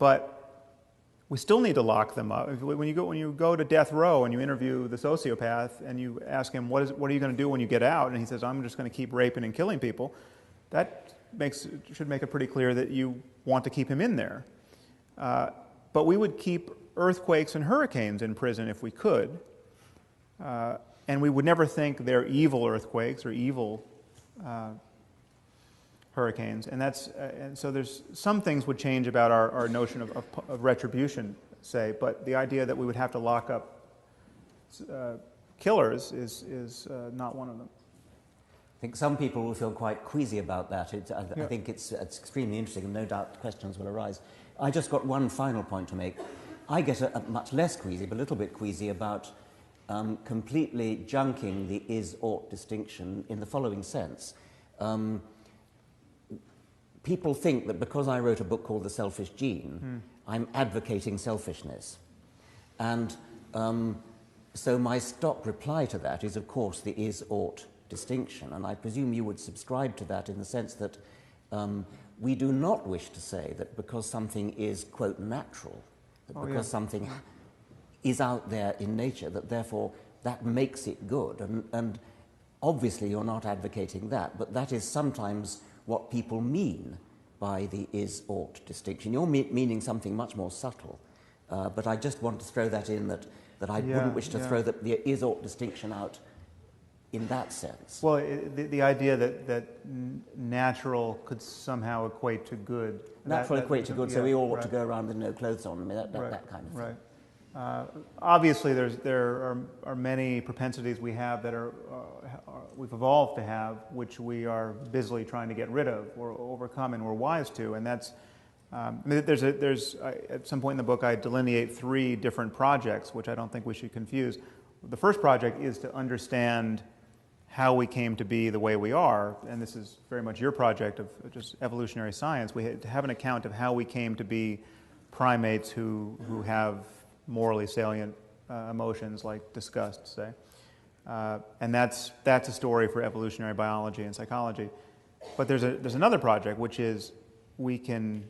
But we still need to lock them up. When you go to death row and you interview the sociopath and you ask him, what are you going to do when you get out? And he says, I'm just going to keep raping and killing people. That should make it pretty clear that you want to keep him in there. But we would keep earthquakes and hurricanes in prison if we could, and we would never think they're evil earthquakes or evil hurricanes. And so there's some things would change about our notion of retribution, say, but the idea that we would have to lock up killers is not one of them. I think some people will feel quite queasy about that. I think it's extremely interesting, and no doubt questions will arise. I just got one final point to make. I get a much less queasy, but a little bit queasy about completely junking the is-ought distinction in the following sense. People think that because I wrote a book called The Selfish Gene, I'm advocating selfishness. And so my stock reply to that is, of course, the is-ought distinction. And I presume you would subscribe to that in the sense that We do not wish to say that because something is, quote, natural, that because something is out there in nature, that therefore that makes it good. And obviously you're not advocating that, but that is sometimes what people mean by the is-ought distinction. You're meaning something much more subtle, but I just want to throw that in, that I wouldn't wish to throw the is-ought distinction out in that sense. Well, the idea that natural could somehow equate to good. Natural equate to good, so we all ought to go around with no clothes on. I mean, that kind of thing. Right. Obviously, there are many propensities we have that we've evolved to have, which we are busily trying to get rid of or overcome, and we're wise to. And that's at some point in the book, I delineate 3 different projects, which I don't think we should confuse. The first project is to understand how we came to be the way we are, and this is very much your project of just evolutionary science. We have an account of how we came to be primates who have morally salient emotions like disgust, say. And that's a story for evolutionary biology and psychology. But there's another project, which is we can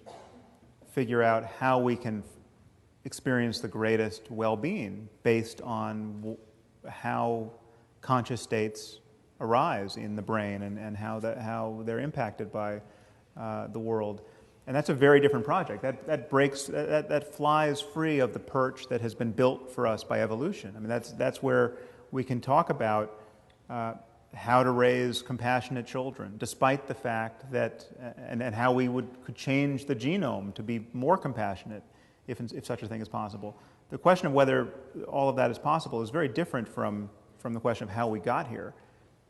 figure out how we can experience the greatest well-being based on how conscious states arise in the brain and how they're impacted by the world. And that's a very different project. That flies free of the perch that has been built for us by evolution. I mean, that's where we can talk about how to raise compassionate children, despite the fact that, and how we could change the genome to be more compassionate, if such a thing is possible. The question of whether all of that is possible is very different from the question of how we got here.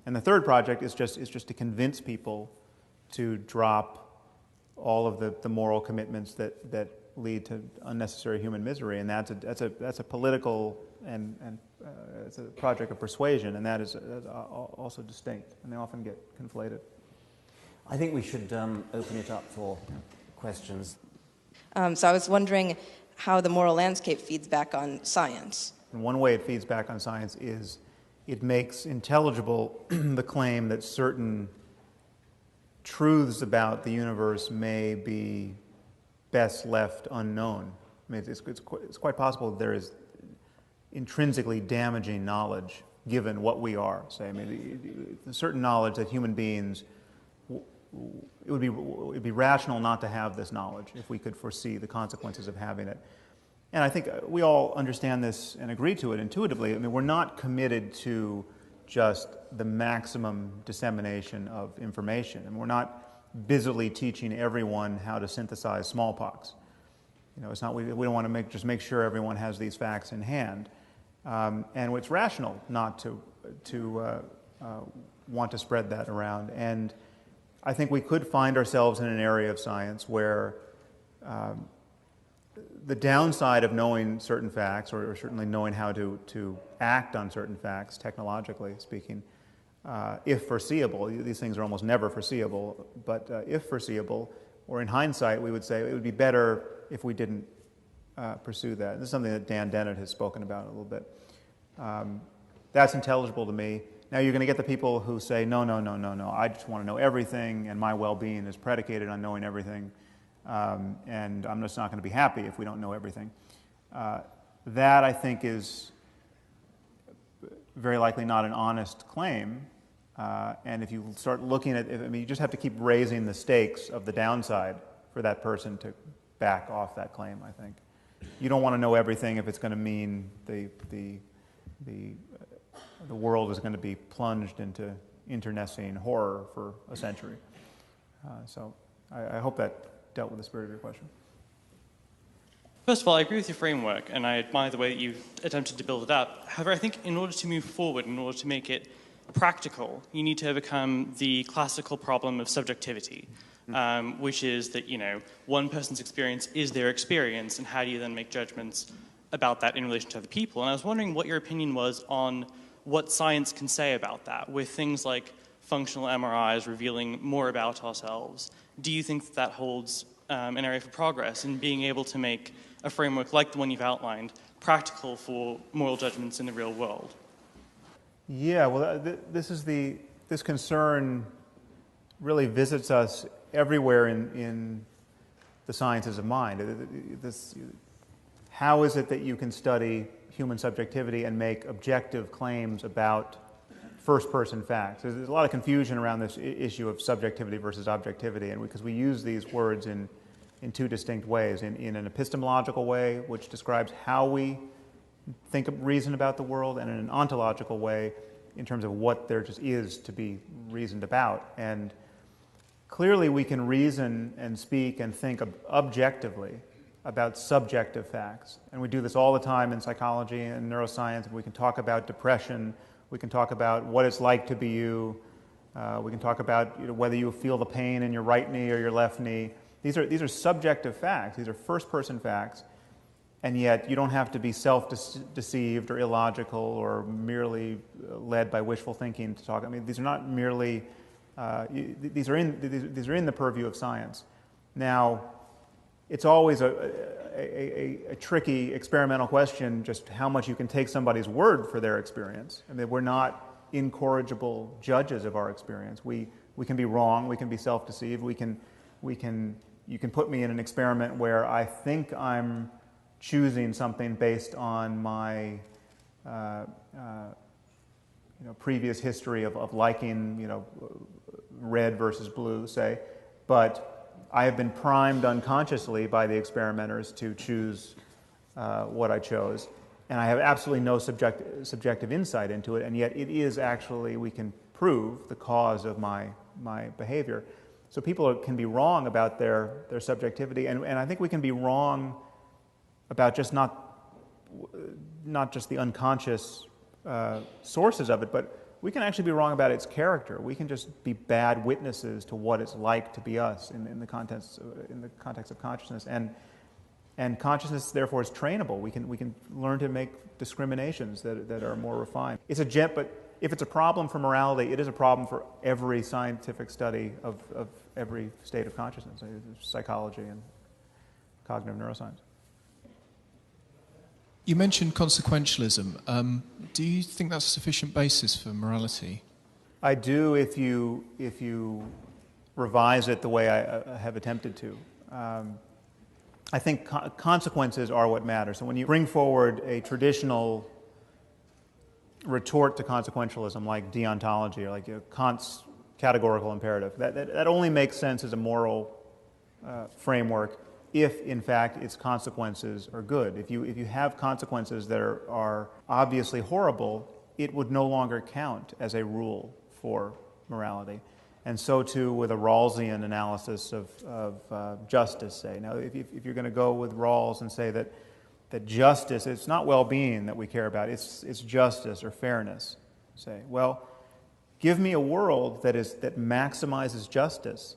And the third project is just to convince people to drop all of the moral commitments that lead to unnecessary human misery, and that's a political and it's a project of persuasion, and that is also distinct, and they often get conflated. I think we should open it up for questions. So I was wondering how the moral landscape feeds back on science. And one way it feeds back on science is it makes intelligible the claim that certain truths about the universe may be best left unknown. I mean, it's quite possible that there is intrinsically damaging knowledge given what we are. Say, I mean, a certain knowledge that human beings, it would be rational not to have this knowledge if we could foresee the consequences of having it. And I think we all understand this and agree to it intuitively. I mean, we're not committed to just the maximum dissemination of information, and we're not busily teaching everyone how to synthesize smallpox. You know, it's not. We don't want to just make sure everyone has these facts in hand, and it's rational not to want to spread that around. And I think we could find ourselves in an area of science where the downside of knowing certain facts, or certainly knowing how to act on certain facts, technologically speaking, if foreseeable, these things are almost never foreseeable, but if foreseeable, or in hindsight, we would say it would be better if we didn't pursue that. This is something that Dan Dennett has spoken about a little bit. That's intelligible to me. Now you're going to get the people who say, no, I just want to know everything, and my well-being is predicated on knowing everything. And I'm just not going to be happy if we don't know everything. That, I think, is very likely not an honest claim. And if you start looking at, you just have to keep raising the stakes of the downside for that person to back off that claim, I think. You don't want to know everything if it's going to mean the world is going to be plunged into internecine horror for a century. So I hope that dealt with the spirit of your question. First of all, I agree with your framework, and I admire the way that you've attempted to build it up. However, I think in order to move forward, in order to make it practical, you need to overcome the classical problem of subjectivity, which is that, one person's experience is their experience, and how do you then make judgments about that in relation to other people? And I was wondering what your opinion was on what science can say about that, with things like functional MRIs revealing more about ourselves. Do you think that holds an area for progress in being able to make a framework like the one you've outlined practical for moral judgments in the real world? Yeah, well, this concern really visits us everywhere in the sciences of mind. How is it that you can study human subjectivity and make objective claims about first-person facts? There's a lot of confusion around this issue of subjectivity versus objectivity, and because we use these words in two distinct ways. In an epistemological way, which describes how we reason about the world, and in an ontological way, in terms of what there just is to be reasoned about. And clearly we can reason and speak and think objectively about subjective facts. And we do this all the time in psychology and neuroscience. We can talk about depression. We can talk about what it's like to be you. We can talk about whether you feel the pain in your right knee or your left knee. These are subjective facts. These are first-person facts. And yet you don't have to be self-deceived or illogical or merely led by wishful thinking to talk. I mean, these are not merely, these are in the purview of science. Now, it's always a tricky experimental question just how much you can take somebody's word for their experience. I mean, we're not incorrigible judges of our experience. We can be wrong, we can be self-deceived, you can put me in an experiment where I think I'm choosing something based on my previous history of liking red versus blue, say, but I have been primed unconsciously by the experimenters to choose what I chose, and I have absolutely no subjective insight into it, and yet it is actually, we can prove, the cause of my behavior. So people can be wrong about their subjectivity, and I think we can be wrong about just not just the unconscious sources of it, but we can actually be wrong about its character. We can just be bad witnesses to what it's like to be us in the context of consciousness, and consciousness therefore is trainable. We can learn to make discriminations that are more refined. But if it's a problem for morality, it is a problem for every scientific study of every state of consciousness, psychology and cognitive neuroscience. You mentioned consequentialism. Do you think that's a sufficient basis for morality? I do if you revise it the way I have attempted to. I think consequences are what matter. So when you bring forward a traditional retort to consequentialism like deontology or like Kant's categorical imperative, that only makes sense as a moral framework if, in fact, its consequences are good. If you have consequences that are obviously horrible, it would no longer count as a rule for morality. And so too with a Rawlsian analysis of justice, say. Now, if you're going to go with Rawls and say that justice, it's not well-being that we care about, it's justice or fairness, say. Well, give me a world that maximizes justice,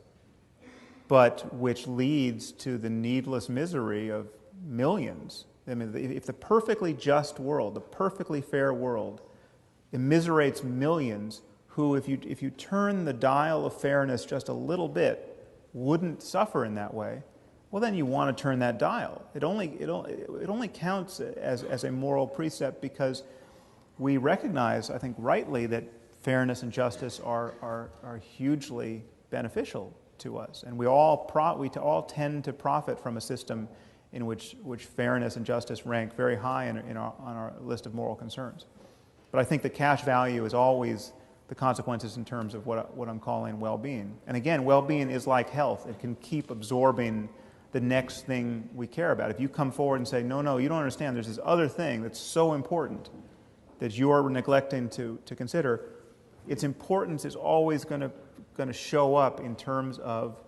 but which leads to the needless misery of millions. I mean, if the perfectly just world, the perfectly fair world, immiserates millions who, if you turn the dial of fairness just a little bit, wouldn't suffer in that way, well, then you want to turn that dial. It only counts as a moral precept because we recognize, I think rightly, that fairness and justice are hugely beneficial to us, and we all tend to profit from a system in which fairness and justice rank very high on our list of moral concerns. But I think the cash value is always the consequences in terms of what I'm calling well-being. And again, well-being is like health. It can keep absorbing the next thing we care about. If you come forward and say, no, you don't understand, there's this other thing that's so important that you're neglecting to consider, its importance is always going to show up in terms of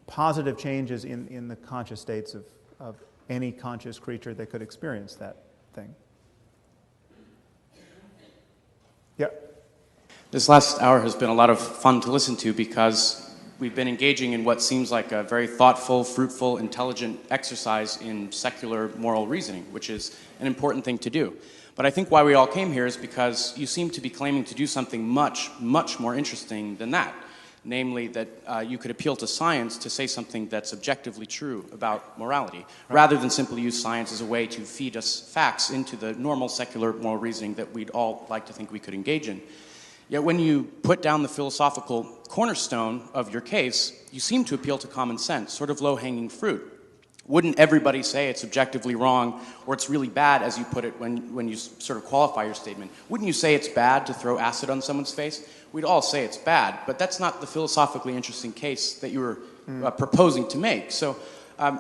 positive changes in the conscious states of any conscious creature that could experience that thing. Yeah. This last hour has been a lot of fun to listen to because we've been engaging in what seems like a very thoughtful, fruitful, intelligent exercise in secular moral reasoning, which is an important thing to do. But I think why we all came here is because you seem to be claiming to do something much, much more interesting than that. Namely, that you could appeal to science to say something that's objectively true about morality, rather than simply use science as a way to feed us facts into the normal secular moral reasoning that we'd all like to think we could engage in. Yet when you put down the philosophical cornerstone of your case, you seem to appeal to common sense, sort of low-hanging fruit. Wouldn't everybody say it's objectively wrong, or it's really bad, as you put it when you sort of qualify your statement? Wouldn't you say it's bad to throw acid on someone's face? We'd all say it's bad, but that's not the philosophically interesting case that you were proposing to make. So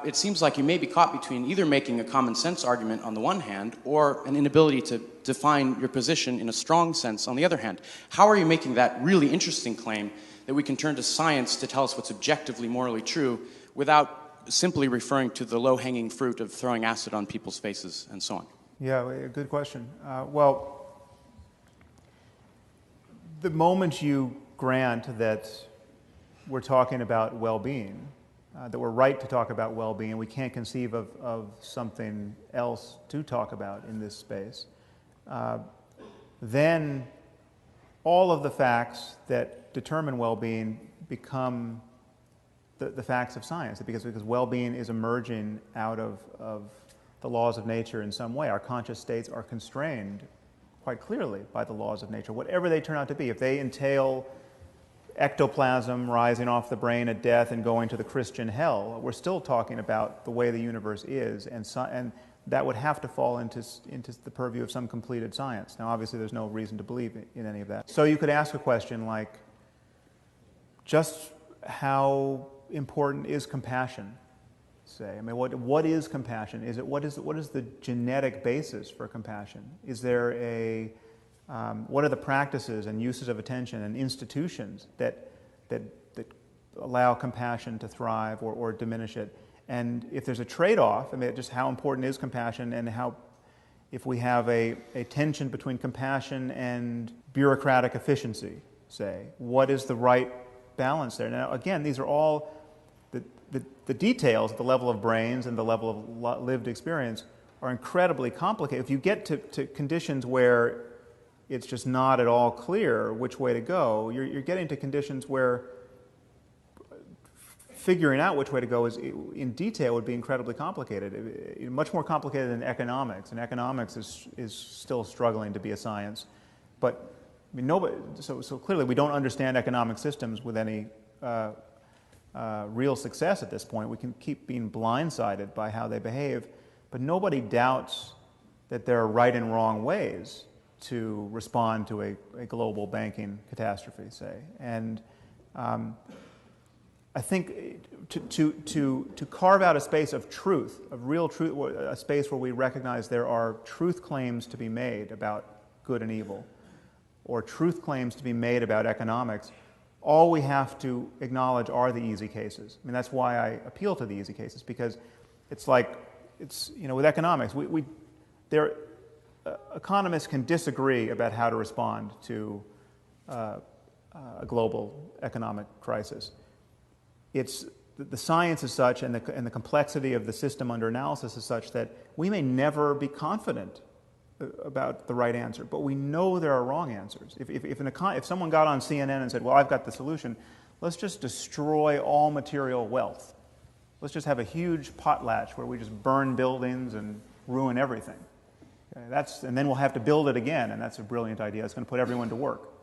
it seems like you may be caught between either making a common sense argument on the one hand, or an inability to define your position in a strong sense on the other hand. How are you making that really interesting claim that we can turn to science to tell us what's objectively morally true without simply referring to the low-hanging fruit of throwing acid on people's faces and so on? Yeah, good question. Well, the moment you grant that we're talking about well-being, that we're right to talk about well-being, we can't conceive of something else to talk about in this space, then all of the facts that determine well-being become the facts of science, because well-being is emerging out of the laws of nature in some way. Our conscious states are constrained quite clearly by the laws of nature, whatever they turn out to be. If they entail ectoplasm rising off the brain at death and going to the Christian hell, we're still talking about the way the universe is, and that would have to fall into the purview of some completed science. Now, obviously, there's no reason to believe in any of that. So you could ask a question like, just how important is compassion, say? I mean, what is compassion? What is the genetic basis for compassion? Is there what are the practices and uses of attention and institutions that allow compassion to thrive or diminish it? And if there's a trade-off, I mean, just how important is compassion, and if we have a tension between compassion and bureaucratic efficiency, say, what is the right balance there? Now, again, these are all the details at the level of brains and the level of lived experience are incredibly complicated. If you get to conditions where it's just not at all clear which way to go, you're getting to conditions where figuring out which way to go in detail would be incredibly complicated, much more complicated than economics. And economics is still struggling to be a science. But I mean, so clearly we don't understand economic systems with any real success at this point. We can keep being blindsided by how they behave, but nobody doubts that there are right and wrong ways to respond to a global banking catastrophe, say. And I think to carve out a space of truth, of real truth, a space where we recognize there are truth claims to be made about good and evil, or truth claims to be made about economics, all we have to acknowledge are the easy cases. I mean, that's why I appeal to the easy cases, because it's like, with economics, economists can disagree about how to respond to a global economic crisis. The science is such, and the complexity of the system under analysis is such that we may never be confident about the right answer, but we know there are wrong answers. If someone got on CNN and said, well, I've got the solution, let's just destroy all material wealth. Let's just have a huge potlatch where we just burn buildings and ruin everything. Okay, and then we'll have to build it again, and that's a brilliant idea. It's going to put everyone to work.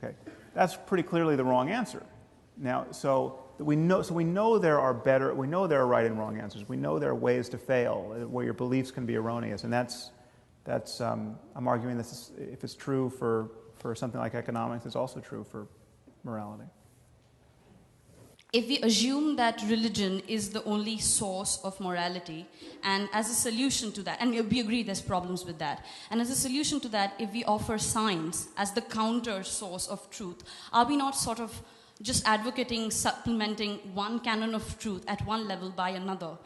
Okay, that's pretty clearly the wrong answer. Now, so we know there are right and wrong answers. We know there are ways to fail where your beliefs can be erroneous, and I'm arguing this if it's true for something like economics, it's also true for morality. If we assume that religion is the only source of morality, and as a solution to that, and we agree there's problems with that, and as a solution to that, if we offer science as the counter source of truth, are we not sort of just advocating, supplementing one canon of truth at one level by another?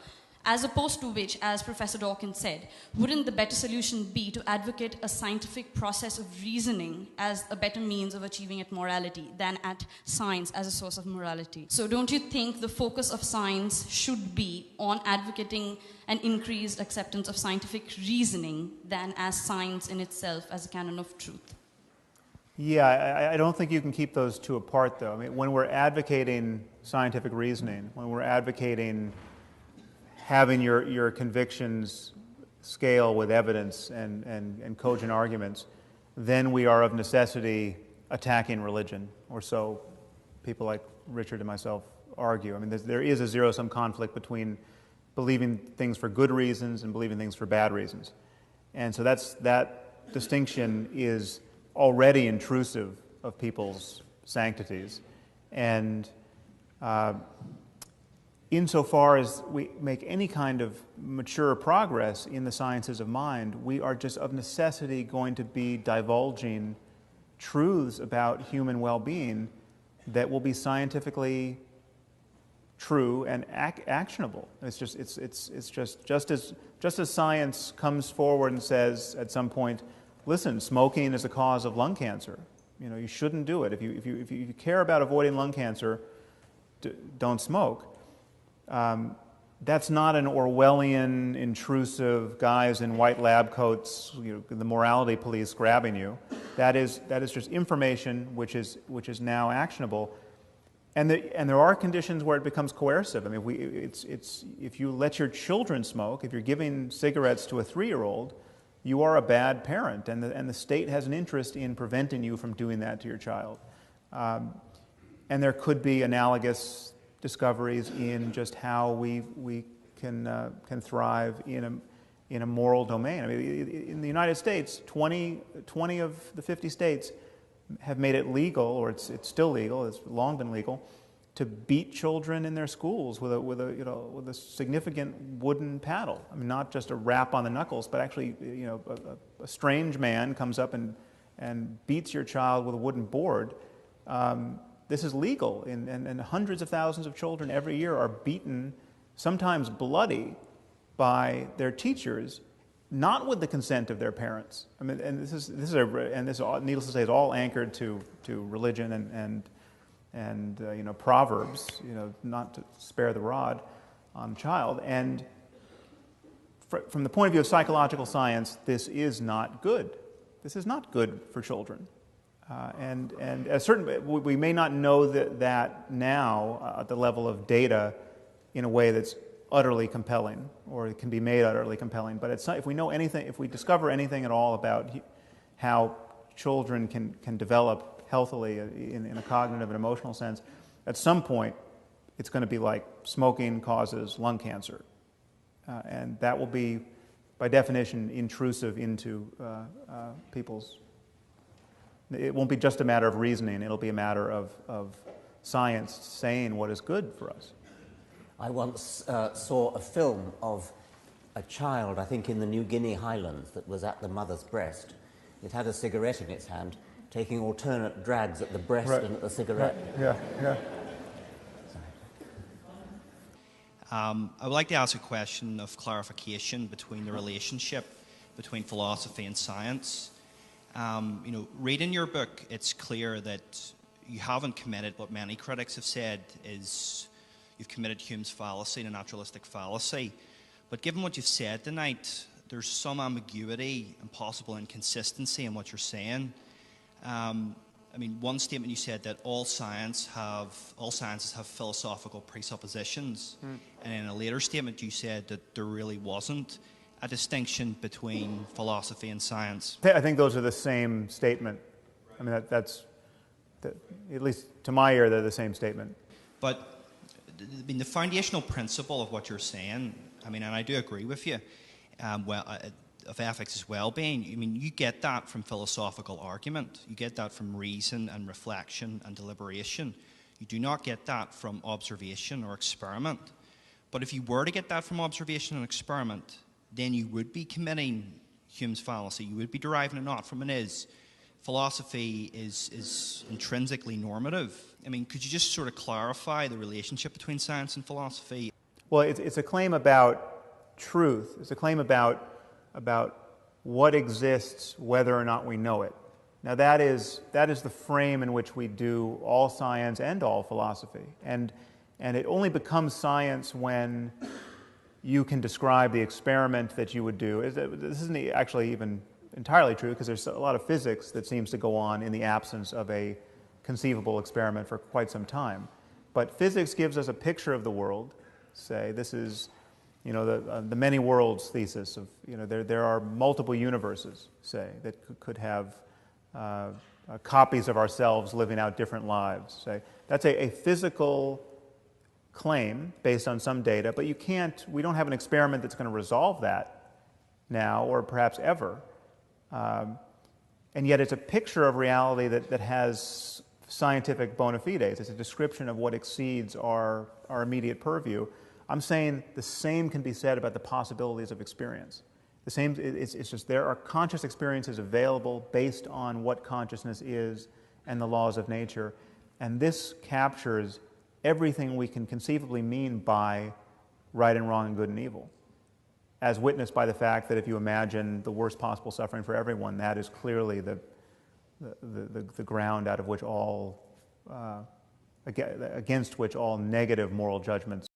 As opposed to which, as Professor Dawkins said, wouldn't the better solution be to advocate a scientific process of reasoning as a better means of achieving at morality than at science as a source of morality? So don't you think the focus of science should be on advocating an increased acceptance of scientific reasoning than as science in itself as a canon of truth? Yeah, I don't think you can keep those two apart, though. I mean, when we're advocating scientific reasoning, when we're advocating having your convictions scale with evidence and cogent arguments, then we are of necessity attacking religion, or so people like Richard and myself argue. I mean, there is a zero-sum conflict between believing things for good reasons and believing things for bad reasons. And so that distinction is already intrusive of people's sanctities. And insofar as we make any kind of mature progress in the sciences of mind, we are just of necessity going to be divulging truths about human well-being that will be scientifically true and actionable. It's just as science comes forward and says at some point, listen, smoking is a cause of lung cancer. You know, you shouldn't do it. If you care about avoiding lung cancer, don't smoke. That's not an Orwellian, intrusive guys in white lab coats, the morality police grabbing you. That is just information which is now actionable, and there are conditions where it becomes coercive. I mean, if you let your children smoke, if you're giving cigarettes to a 3-year-old, you are a bad parent, and the state has an interest in preventing you from doing that to your child. And there could be analogous discoveries in just how we can thrive in a moral domain. I mean, in the United States, 20 of the 50 states have made it legal, or it's still legal. It's long been legal to beat children in their schools with a significant wooden paddle. I mean, not just a rap on the knuckles, but actually, a strange man comes up and beats your child with a wooden board. This is legal, and hundreds of thousands of children every year are beaten, sometimes bloody, by their teachers, not with the consent of their parents. I mean, and this, needless to say, is all anchored to religion and proverbs, not to spare the rod on a child. And from the point of view of psychological science, this is not good. This is not good for children. And we may not know that now at the level of data in a way that's utterly compelling, or it can be made utterly compelling. But if we know anything, if we discover anything at all about how children can develop healthily in a cognitive and emotional sense, at some point it's going to be like smoking causes lung cancer, and that will be, by definition, intrusive into people's. It won't be just a matter of reasoning, it'll be a matter of science saying what is good for us. I once saw a film of a child, I think in the New Guinea highlands, that was at the mother's breast. It had a cigarette in its hand, taking alternate drags at the breast and at the cigarette. Right. Yeah. I would like to ask a question of clarification between the relationship between philosophy and science. Reading your book, it's clear that you haven't committed what many critics have said is you've committed Hume's fallacy, the naturalistic fallacy. But given what you've said tonight, there's some ambiguity and possible inconsistency in what you're saying. One statement you said that all sciences have philosophical presuppositions, and in a later statement you said that there really wasn't a distinction between philosophy and science. I think those are the same statement. I mean, that's at least to my ear, they're the same statement. But the foundational principle of what you're saying, and I do agree with you, of ethics as well-being, you get that from philosophical argument. You get that from reason and reflection and deliberation. You do not get that from observation or experiment. But if you were to get that from observation and experiment, then you would be committing Hume's fallacy. You would be deriving it not from an is. Philosophy is intrinsically normative. Could you just sort of clarify the relationship between science and philosophy? Well, it's a claim about truth. It's a claim about what exists, whether or not we know it. Now that is the frame in which we do all science and all philosophy. And it only becomes science when you can describe the experiment that you would do. This isn't actually even entirely true, because there's a lot of physics that seems to go on in the absence of a conceivable experiment for quite some time. But physics gives us a picture of the world. Say, this is the many worlds thesis of, there are multiple universes, say, that could have copies of ourselves living out different lives. Say, that's a physical claim based on some data, but we don't have an experiment that's going to resolve that now or perhaps ever. And yet it's a picture of reality that has scientific bona fides. It's a description of what exceeds our immediate purview. I'm saying the same can be said about the possibilities of experience. The same, it's just there are conscious experiences available based on what consciousness is and the laws of nature. And this captures everything we can conceivably mean by right and wrong and good and evil, as witnessed by the fact that if you imagine the worst possible suffering for everyone, that is clearly the ground out of which all, against which all negative moral judgments